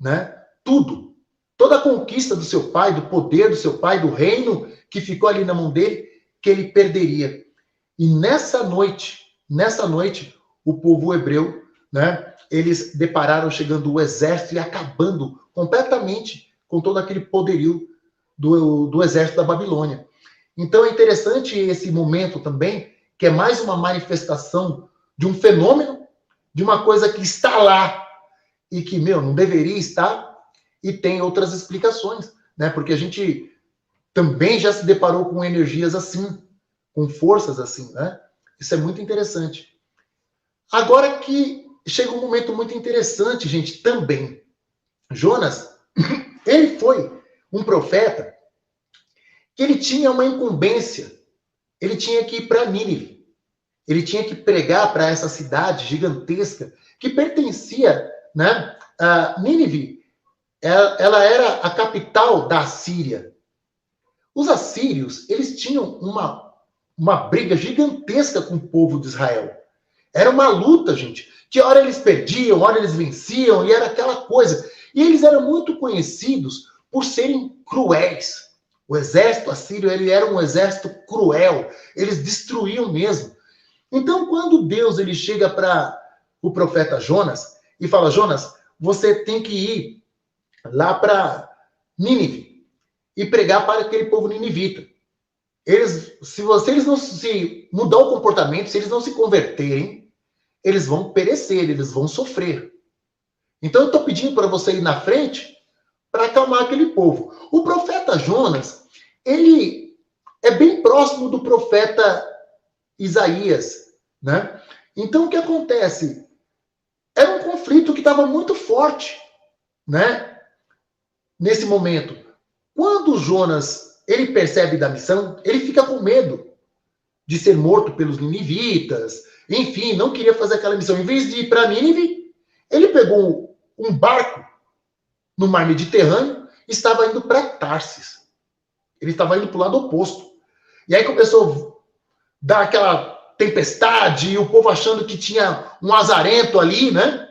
né, tudo, toda a conquista do seu pai, do poder do seu pai, do reino que ficou ali na mão dele, que ele perderia. E nessa noite, o povo hebreu, né, eles depararam chegando o exército e acabando completamente com todo aquele poderio do exército da Babilônia. Então é interessante esse momento também, que é mais uma manifestação de um fenômeno, de uma coisa que está lá e que, não deveria estar, e tem outras explicações, né? Porque a gente também já se deparou com energias assim, com forças assim, né? Isso é muito interessante. Agora que chega um momento muito interessante, gente, também. Jonas, ele foi um profeta que ele tinha uma incumbência. Ele tinha que ir para Nínive. Ele tinha que pregar para essa cidade gigantesca que pertencia, né? Nínive, ela era a capital da Assíria. Os assírios, eles tinham uma briga gigantesca com o povo de Israel. Era uma luta, gente, que hora eles perdiam, hora eles venciam, e era aquela coisa. E eles eram muito conhecidos por serem cruéis. O exército assírio, ele era um exército cruel. Eles destruíam mesmo. Então, quando Deus ele chega para o profeta Jonas e fala, Jonas, você tem que ir lá para Nínive e pregar para aquele povo ninivita. Se eles não se mudar o comportamento, se eles não se converterem, eles vão perecer, eles vão sofrer. Então eu estou pedindo para você ir na frente para acalmar aquele povo. O profeta Jonas, ele é bem próximo do profeta Isaías, né? Então, o que acontece? Era um conflito que estava muito forte, né? Nesse momento. Quando Jonas, ele percebe da missão, ele fica com medo de ser morto pelos ninivitas, enfim, não queria fazer aquela missão. Em vez de ir para Nínive, ele pegou um barco no mar Mediterrâneo e estava indo para Tarsis. Ele estava indo para o lado oposto. E aí começou a dar aquela tempestade, e o povo achando que tinha um azarento ali, né?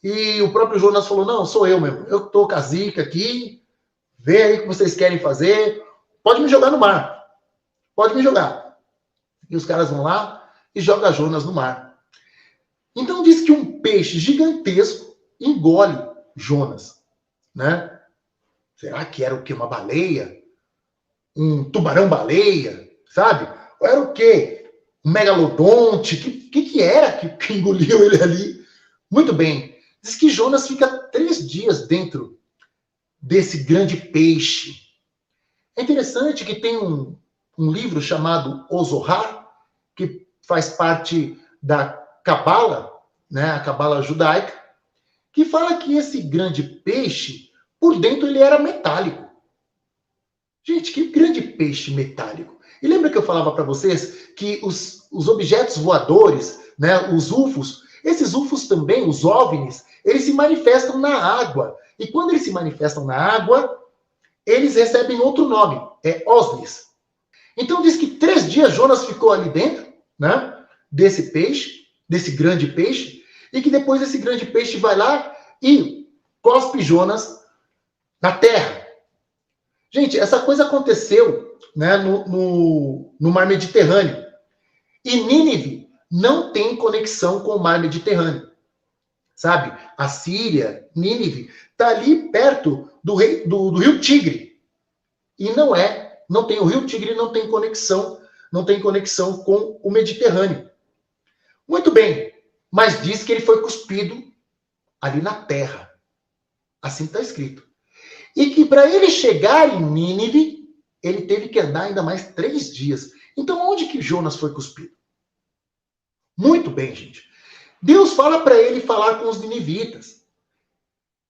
E o próprio Jonas falou, não, sou eu mesmo. Eu estou com a zica aqui, vê aí o que vocês querem fazer. Pode me jogar no mar. Pode me jogar. E os caras vão lá e jogam Jonas no mar. Então diz que um peixe gigantesco engole Jonas, né? Será que era o quê? Uma baleia? Um tubarão-baleia? Sabe? Ou era o quê? Um megalodonte? Que era que engoliu ele ali? Muito bem. Diz que Jonas fica 3 dias dentro desse grande peixe. É interessante que tem um livro chamado O Zohar, que faz parte da Cabala, né, a Cabala judaica, que fala que esse grande peixe, por dentro ele era metálico. Gente, que grande peixe metálico. E lembra que eu falava para vocês que os objetos voadores, né, os UFOs, esses UFOs também, os OVNIs, eles se manifestam na água. E quando eles se manifestam na água, eles recebem outro nome, é OSNIs. Então diz que 3 dias Jonas ficou ali dentro, né, desse peixe, desse grande peixe, e que depois esse grande peixe vai lá e cospe Jonas na terra. Gente, essa coisa aconteceu, né, no Mar Mediterrâneo. E Nínive não tem conexão com o Mar Mediterrâneo. Sabe? A Síria, Nínive, está ali perto do rio Tigre. E não tem o rio Tigre, não tem conexão com o Mediterrâneo. Muito bem, mas diz que ele foi cuspido ali na terra. Assim está escrito. E que para ele chegar em Nínive, ele teve que andar ainda mais 3 dias. Então, onde que Jonas foi cuspido? Muito bem, gente. Deus fala para ele falar com os ninivitas.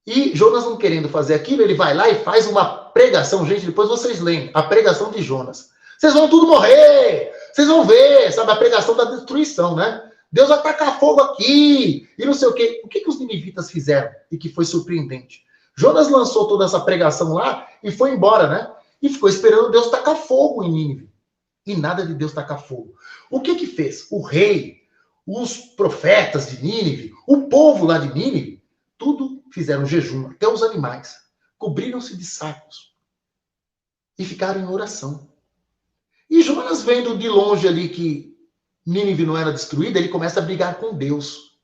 E Jonas não querendo fazer aquilo, ele vai lá e faz uma pregação. Gente, depois vocês leem a pregação de Jonas. Vocês vão tudo morrer! Vocês vão ver, sabe, a pregação da destruição, né? Deus vai tacar fogo aqui, e não sei o quê. O que os ninivitas fizeram? E que foi surpreendente. Jonas lançou toda essa pregação lá e foi embora, né? E ficou esperando Deus tacar fogo em Nínive. E nada de Deus tacar fogo. O que fez? O rei, os profetas de Nínive, o povo lá de Nínive, tudo fizeram jejum, até os animais. Cobriram-se de sacos. E ficaram em oração. E Jonas, vendo de longe ali que Nínive não era destruída, ele começa a brigar com Deus.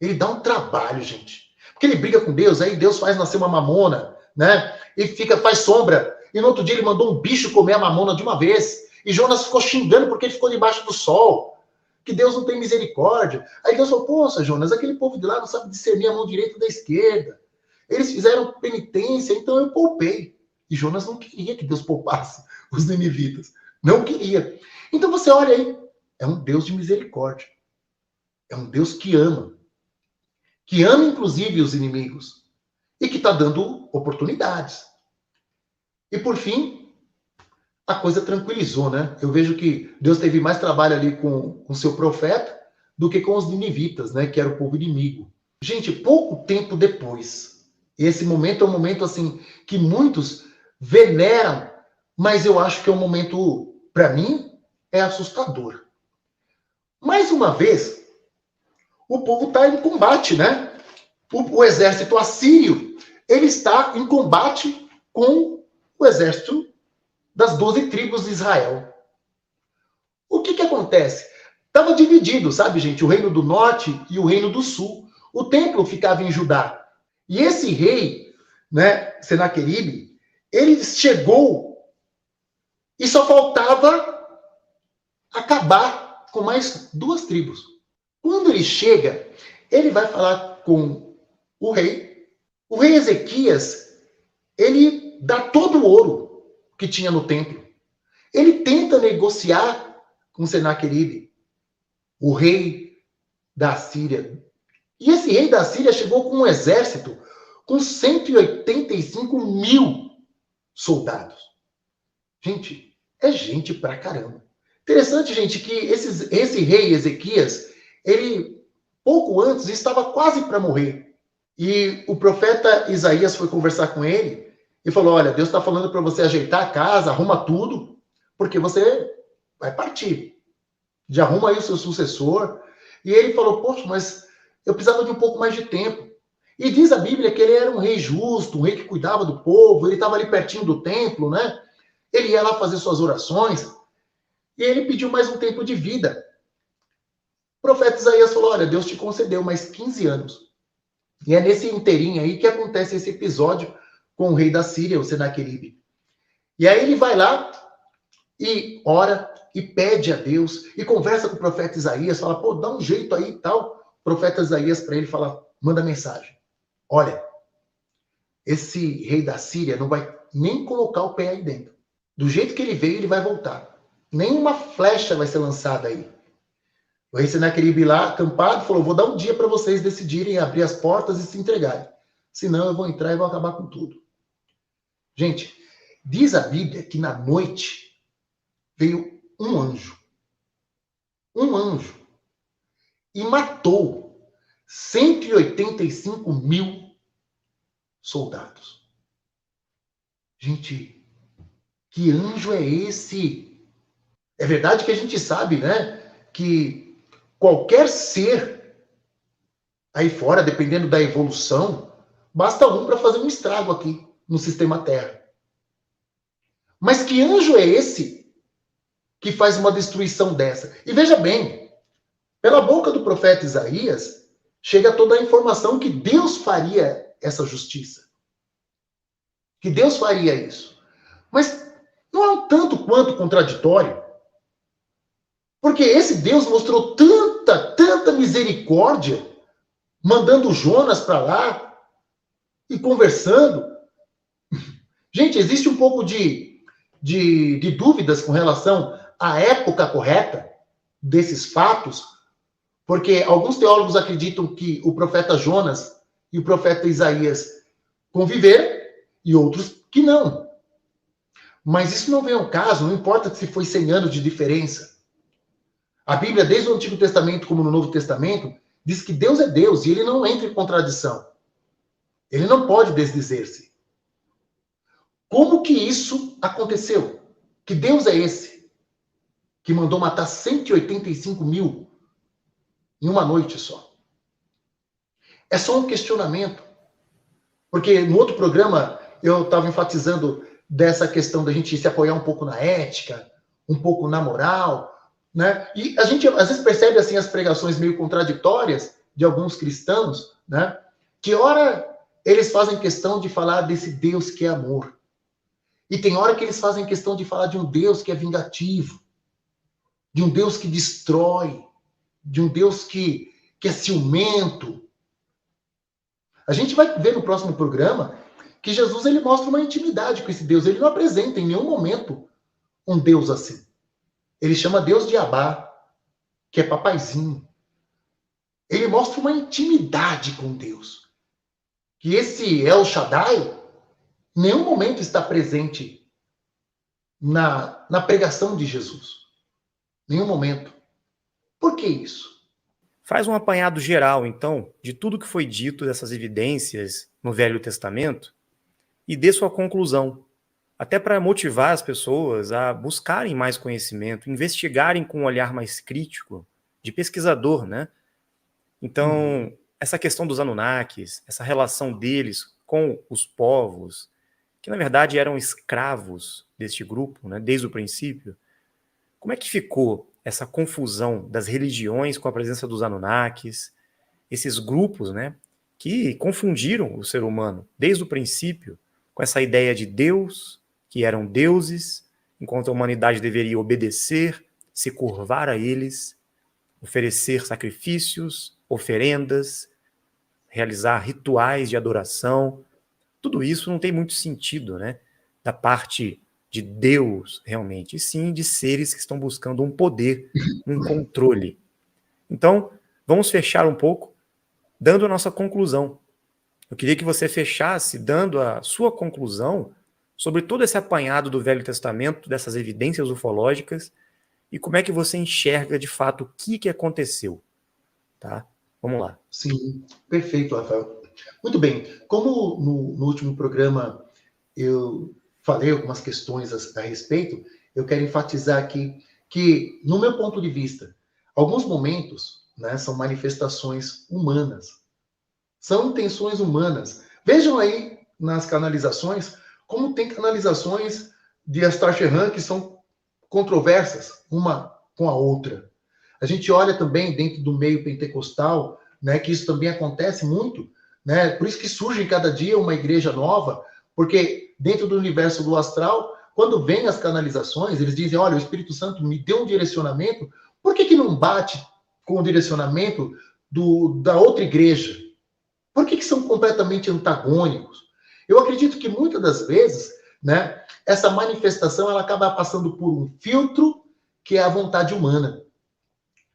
Ele dá um trabalho, gente. Porque ele briga com Deus, aí Deus faz nascer uma mamona, né? E faz sombra. E no outro dia ele mandou um bicho comer a mamona de uma vez. E Jonas ficou xingando porque ele ficou debaixo do sol. Que Deus não tem misericórdia. Aí Deus falou, poxa, Jonas, aquele povo de lá não sabe discernir a mão direita da esquerda. Eles fizeram penitência, então eu poupei. E Jonas não queria que Deus poupasse os ninivitas. Não queria. Então você olha aí, é um Deus de misericórdia. É um Deus que ama. Que ama, inclusive, os inimigos. E que está dando oportunidades. E, por fim, a coisa tranquilizou, né? Eu vejo que Deus teve mais trabalho ali com o seu profeta do que com os ninivitas, né? Que era o povo inimigo. Gente, pouco tempo depois, esse momento é um momento, assim, que muitos veneram, mas eu acho que é um momento, para mim, é assustador. Mais uma vez, o povo está em combate, né? O exército assírio, ele está em combate com o exército das 12 tribos de Israel. O que acontece? Estava dividido, sabe, gente? O reino do norte e o reino do sul. O templo ficava em Judá. E esse rei, né, Senaqueribe, ele chegou e só faltava acabar com mais 2 tribos. Quando ele chega, ele vai falar com o rei. O rei Ezequias, ele dá todo o ouro que tinha no templo. Ele tenta negociar com Senaqueribe, o rei da Assíria. E esse rei da Síria chegou com um exército com 185 mil soldados. Gente, é gente pra caramba. Interessante, gente, que esse rei Ezequias, ele, pouco antes, estava quase para morrer. E o profeta Isaías foi conversar com ele e falou, olha, Deus está falando para você ajeitar a casa, arruma tudo, porque você vai partir. Já arruma aí o seu sucessor. E ele falou, poxa, mas eu precisava de um pouco mais de tempo. E diz a Bíblia que ele era um rei justo, um rei que cuidava do povo, ele estava ali pertinho do templo, né? Ele ia lá fazer suas orações, e ele pediu mais um tempo de vida. O profeta Isaías falou, olha, Deus te concedeu mais 15 anos. E é nesse inteirinho aí que acontece esse episódio com o rei da Síria, o Senaqueribe. E aí ele vai lá e ora e pede a Deus e conversa com o profeta Isaías, fala, pô, dá um jeito aí e tal. O profeta Isaías para ele fala, manda mensagem. Olha, esse rei da Síria não vai nem colocar o pé aí dentro. Do jeito que ele veio, ele vai voltar. Nenhuma flecha vai ser lançada aí. O rei Senaqueribe lá, acampado, falou, vou dar um dia para vocês decidirem abrir as portas e se entregarem. Senão eu vou entrar e vou acabar com tudo. Gente, diz a Bíblia que na noite veio um anjo. Um anjo. E matou 185 mil soldados. Gente, que anjo é esse? É verdade que a gente sabe, né? Que qualquer ser aí fora, dependendo da evolução, basta um para fazer um estrago aqui no sistema Terra. Mas que anjo é esse que faz uma destruição dessa? E veja bem, pela boca do profeta Isaías, chega toda a informação que Deus faria essa justiça. Que Deus faria isso. Mas não é um tanto quanto contraditório. Porque esse Deus mostrou tanta misericórdia, mandando Jonas para lá e conversando. Gente, existe um pouco de dúvidas com relação à época correta desses fatos, porque alguns teólogos acreditam que o profeta Jonas e o profeta Isaías conviveram e outros que não. Mas isso não vem ao caso, não importa se foi 100 anos de diferença. A Bíblia, desde o Antigo Testamento como no Novo Testamento, diz que Deus é Deus e ele não entra em contradição. Ele não pode desdizer-se. Como que isso aconteceu? Que Deus é esse que mandou matar 185 mil em uma noite só? É só um questionamento. Porque no outro programa eu estava enfatizando dessa questão da gente se apoiar um pouco na ética, um pouco na moral, né? E a gente às vezes percebe assim as pregações meio contraditórias de alguns cristãos, né? Que ora eles fazem questão de falar desse Deus que é amor. E tem hora que eles fazem questão de falar de um Deus que é vingativo, de um Deus que destrói, de um Deus que é ciumento. A gente vai ver no próximo programa que Jesus ele mostra uma intimidade com esse Deus. Ele não apresenta em nenhum momento um Deus assim. Ele chama Deus de Abá, que é papaizinho. Ele mostra uma intimidade com Deus. Que esse El Shaddai, em nenhum momento está presente na pregação de Jesus. Nenhum momento. Por que isso? Faz um apanhado geral, então, de tudo que foi dito dessas evidências no Velho Testamento e dê sua conclusão, até para motivar as pessoas a buscarem mais conhecimento, investigarem com um olhar mais crítico, de pesquisador, né? Então, essa questão dos Anunnakis, essa relação deles com os povos, que na verdade eram escravos deste grupo, né, desde o princípio, como é que ficou essa confusão das religiões com a presença dos Anunnakis, esses grupos, né, que confundiram o ser humano desde o princípio com essa ideia de Deus, que eram deuses, enquanto a humanidade deveria obedecer, se curvar a eles, oferecer sacrifícios, oferendas, realizar rituais de adoração. Tudo isso não tem muito sentido, né, da parte de Deus realmente, e sim de seres que estão buscando um poder, um controle. Então, vamos fechar um pouco dando a nossa conclusão. Eu queria que você fechasse dando a sua conclusão sobre todo esse apanhado do Velho Testamento, dessas evidências ufológicas, e como é que você enxerga de fato o que aconteceu. Tá? Vamos lá. Sim, perfeito, Rafael. Muito bem. Como no último programa eu falei algumas questões a respeito, eu quero enfatizar aqui que, no meu ponto de vista, alguns momentos, né, são manifestações humanas, são intenções humanas. Vejam aí nas canalizações, como tem canalizações de Astaxerran que são controversas uma com a outra. A gente olha também dentro do meio pentecostal, né, que isso também acontece muito, né? Por isso que surge cada dia uma igreja nova, porque dentro do universo do astral, quando vem as canalizações, eles dizem: olha, o Espírito Santo me deu um direcionamento, por que não bate com o direcionamento da outra igreja? Por que são completamente antagônicos? Eu acredito que muitas das vezes, né, essa manifestação ela acaba passando por um filtro que é a vontade humana,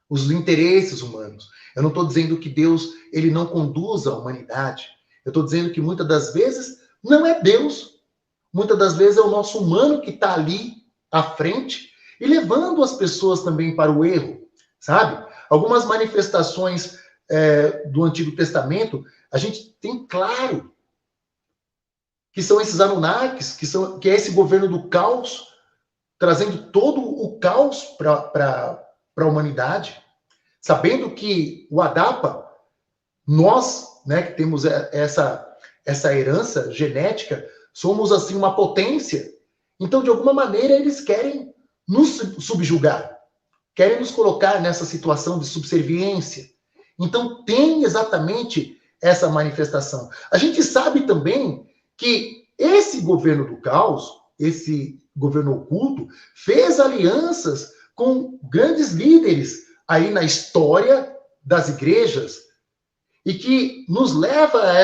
os interesses humanos. Eu não estou dizendo que Deus ele não conduz a humanidade. Eu estou dizendo que muitas das vezes não é Deus. Muitas das vezes é o nosso humano que está ali à frente e levando as pessoas também para o erro, sabe? Algumas manifestações do Antigo Testamento, a gente tem claro que são esses Anunnakis, que é esse governo do caos, trazendo todo o caos para a humanidade, sabendo que o Adapa, nós, né, que temos essa herança genética, somos assim uma potência. Então, de alguma maneira, eles querem nos subjugar, querem nos colocar nessa situação de subserviência. Então, tem exatamente essa manifestação. A gente sabe também que esse governo do caos, esse governo oculto, fez alianças com grandes líderes aí na história das igrejas e que nos leva a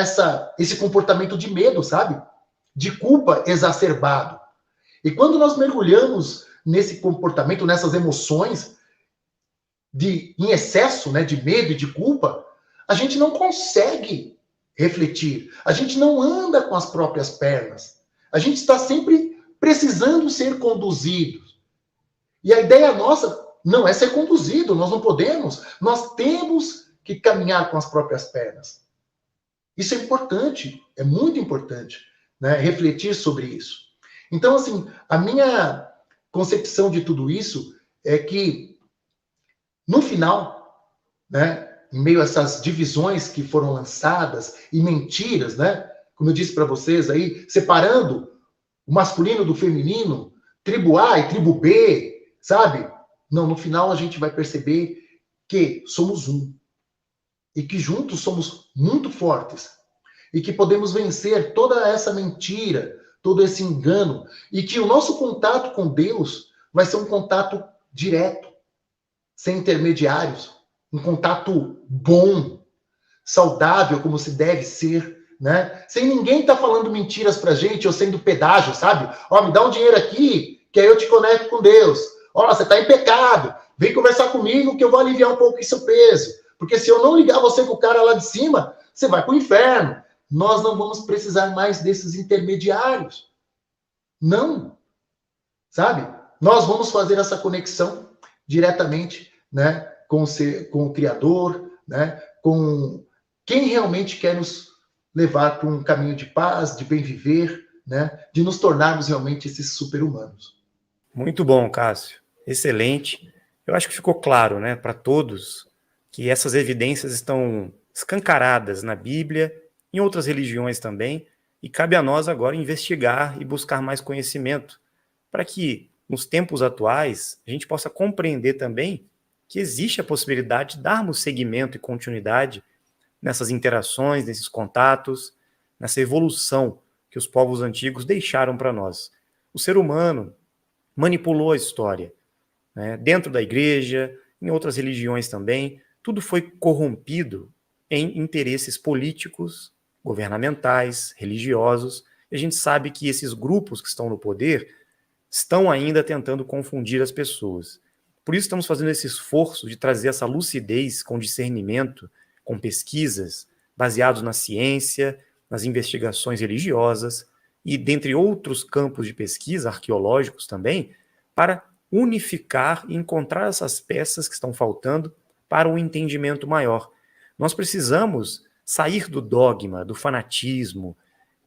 esse comportamento de medo, sabe? De culpa exacerbado. E quando nós mergulhamos nesse comportamento, nessas emoções em excesso, né, de medo e de culpa, a gente não consegue refletir. A gente não anda com as próprias pernas. A gente está sempre precisando ser conduzido. E a ideia nossa não é ser conduzido, nós não podemos. Nós temos que caminhar com as próprias pernas. Isso é importante, é muito importante, né, refletir sobre isso. Então, assim, a minha concepção de tudo isso é que, no final, né, em meio a essas divisões que foram lançadas e mentiras, né, como eu disse para vocês aí, separando o masculino do feminino, tribo A e tribo B, sabe? Não, no final a gente vai perceber que somos um. E que juntos somos muito fortes. E que podemos vencer toda essa mentira, todo esse engano. E que o nosso contato com Deus vai ser um contato direto, sem intermediários. Um contato bom, saudável, como se deve ser, né? Sem ninguém estar falando mentiras pra gente ou sendo pedágio, sabe? Ó, me dá um dinheiro aqui, que aí eu te conecto com Deus. Ó, você tá em pecado. Vem conversar comigo que eu vou aliviar um pouco esse seu peso. Porque se eu não ligar você com o cara lá de cima, você vai pro inferno. Nós não vamos precisar mais desses intermediários. Não. Sabe? Nós vamos fazer essa conexão diretamente, né, com o Criador, né, com quem realmente quer nos levar para um caminho de paz, de bem viver, né, de nos tornarmos realmente esses super-humanos. Muito bom, Cássio. Excelente. Eu acho que ficou claro, né, para todos que essas evidências estão escancaradas na Bíblia, em outras religiões também, e cabe a nós agora investigar e buscar mais conhecimento, para que, nos tempos atuais, a gente possa compreender também que existe a possibilidade de darmos seguimento e continuidade nessas interações, nesses contatos, nessa evolução que os povos antigos deixaram para nós. O ser humano manipulou a história, né? Dentro da igreja, em outras religiões também, tudo foi corrompido em interesses políticos, governamentais, religiosos, e a gente sabe que esses grupos que estão no poder estão ainda tentando confundir as pessoas. Por isso estamos fazendo esse esforço de trazer essa lucidez com discernimento, com pesquisas baseados na ciência, nas investigações religiosas e dentre outros campos de pesquisa, arqueológicos também, para unificar e encontrar essas peças que estão faltando para um entendimento maior. Nós precisamos sair do dogma, do fanatismo,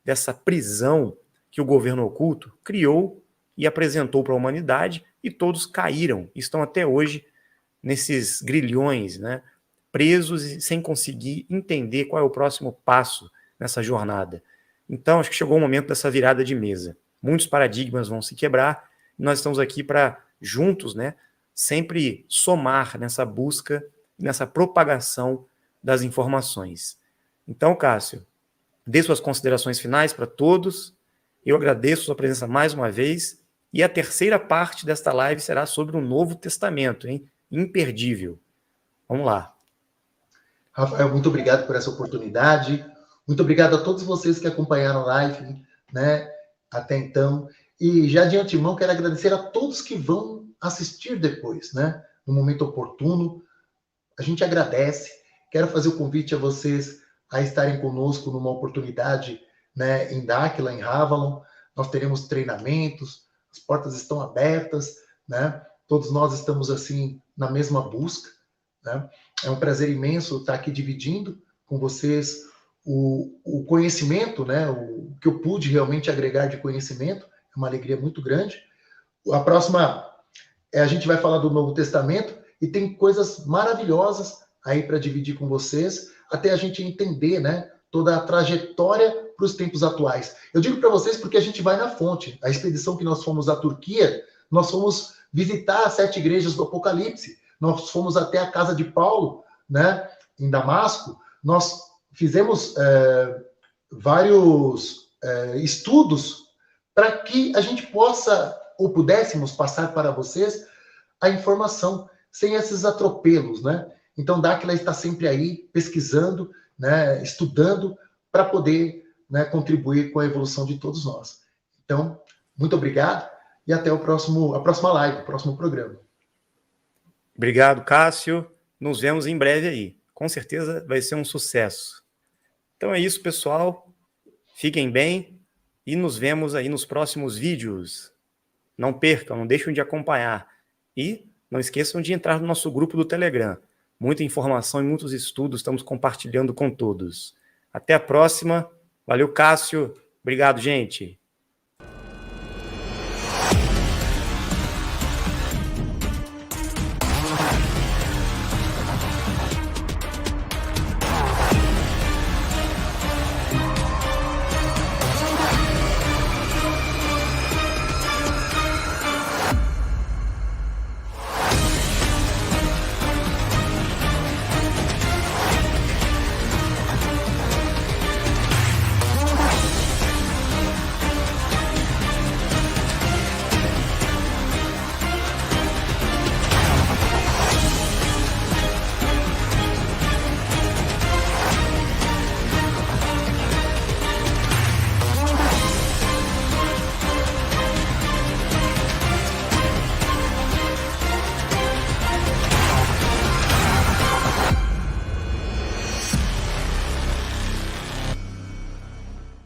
dessa prisão que o governo oculto criou e apresentou para a humanidade, e todos caíram, estão até hoje nesses grilhões, né, presos e sem conseguir entender qual é o próximo passo nessa jornada. Então, acho que chegou o momento dessa virada de mesa. Muitos paradigmas vão se quebrar, e nós estamos aqui para, juntos, né, sempre somar nessa busca, nessa propagação das informações. Então, Cássio, dê suas considerações finais para todos. Eu agradeço sua presença mais uma vez. E a terceira parte desta live será sobre o Novo Testamento, hein? Imperdível. Vamos lá. Rafael, muito obrigado por essa oportunidade. Muito obrigado a todos vocês que acompanharam a live, né, até então. E já de antemão quero agradecer a todos que vão assistir depois, né, no momento oportuno. A gente agradece. Quero fazer o convite a vocês a estarem conosco numa oportunidade, né, em Dáquila, em Avalon. Nós teremos treinamentos, as portas estão abertas, né? Todos nós estamos, assim, na mesma busca, né? É um prazer imenso estar aqui dividindo com vocês o conhecimento, né? O que eu pude realmente agregar de conhecimento. É uma alegria muito grande. A próxima, a gente vai falar do Novo Testamento e tem coisas maravilhosas aí para dividir com vocês, até a gente entender, né, toda a trajetória para os tempos atuais. Eu digo para vocês porque a gente vai na fonte. A expedição que nós fomos à Turquia, nós fomos visitar as 7 igrejas do Apocalipse. Nós fomos até a casa de Paulo, né, em Damasco. Nós fizemos vários estudos para que a gente possa, ou pudéssemos passar para vocês a informação, sem esses atropelos, né? Então, Dáquila está sempre aí, pesquisando, né, estudando, para poder, né, contribuir com a evolução de todos nós. Então, muito obrigado e até a próxima live, o próximo programa. Obrigado, Cássio. Nos vemos em breve aí. Com certeza vai ser um sucesso. Então é isso, pessoal. Fiquem bem e nos vemos aí nos próximos vídeos. Não percam, não deixem de acompanhar. E não esqueçam de entrar no nosso grupo do Telegram. Muita informação e muitos estudos estamos compartilhando com todos. Até a próxima. Valeu, Cássio. Obrigado, gente.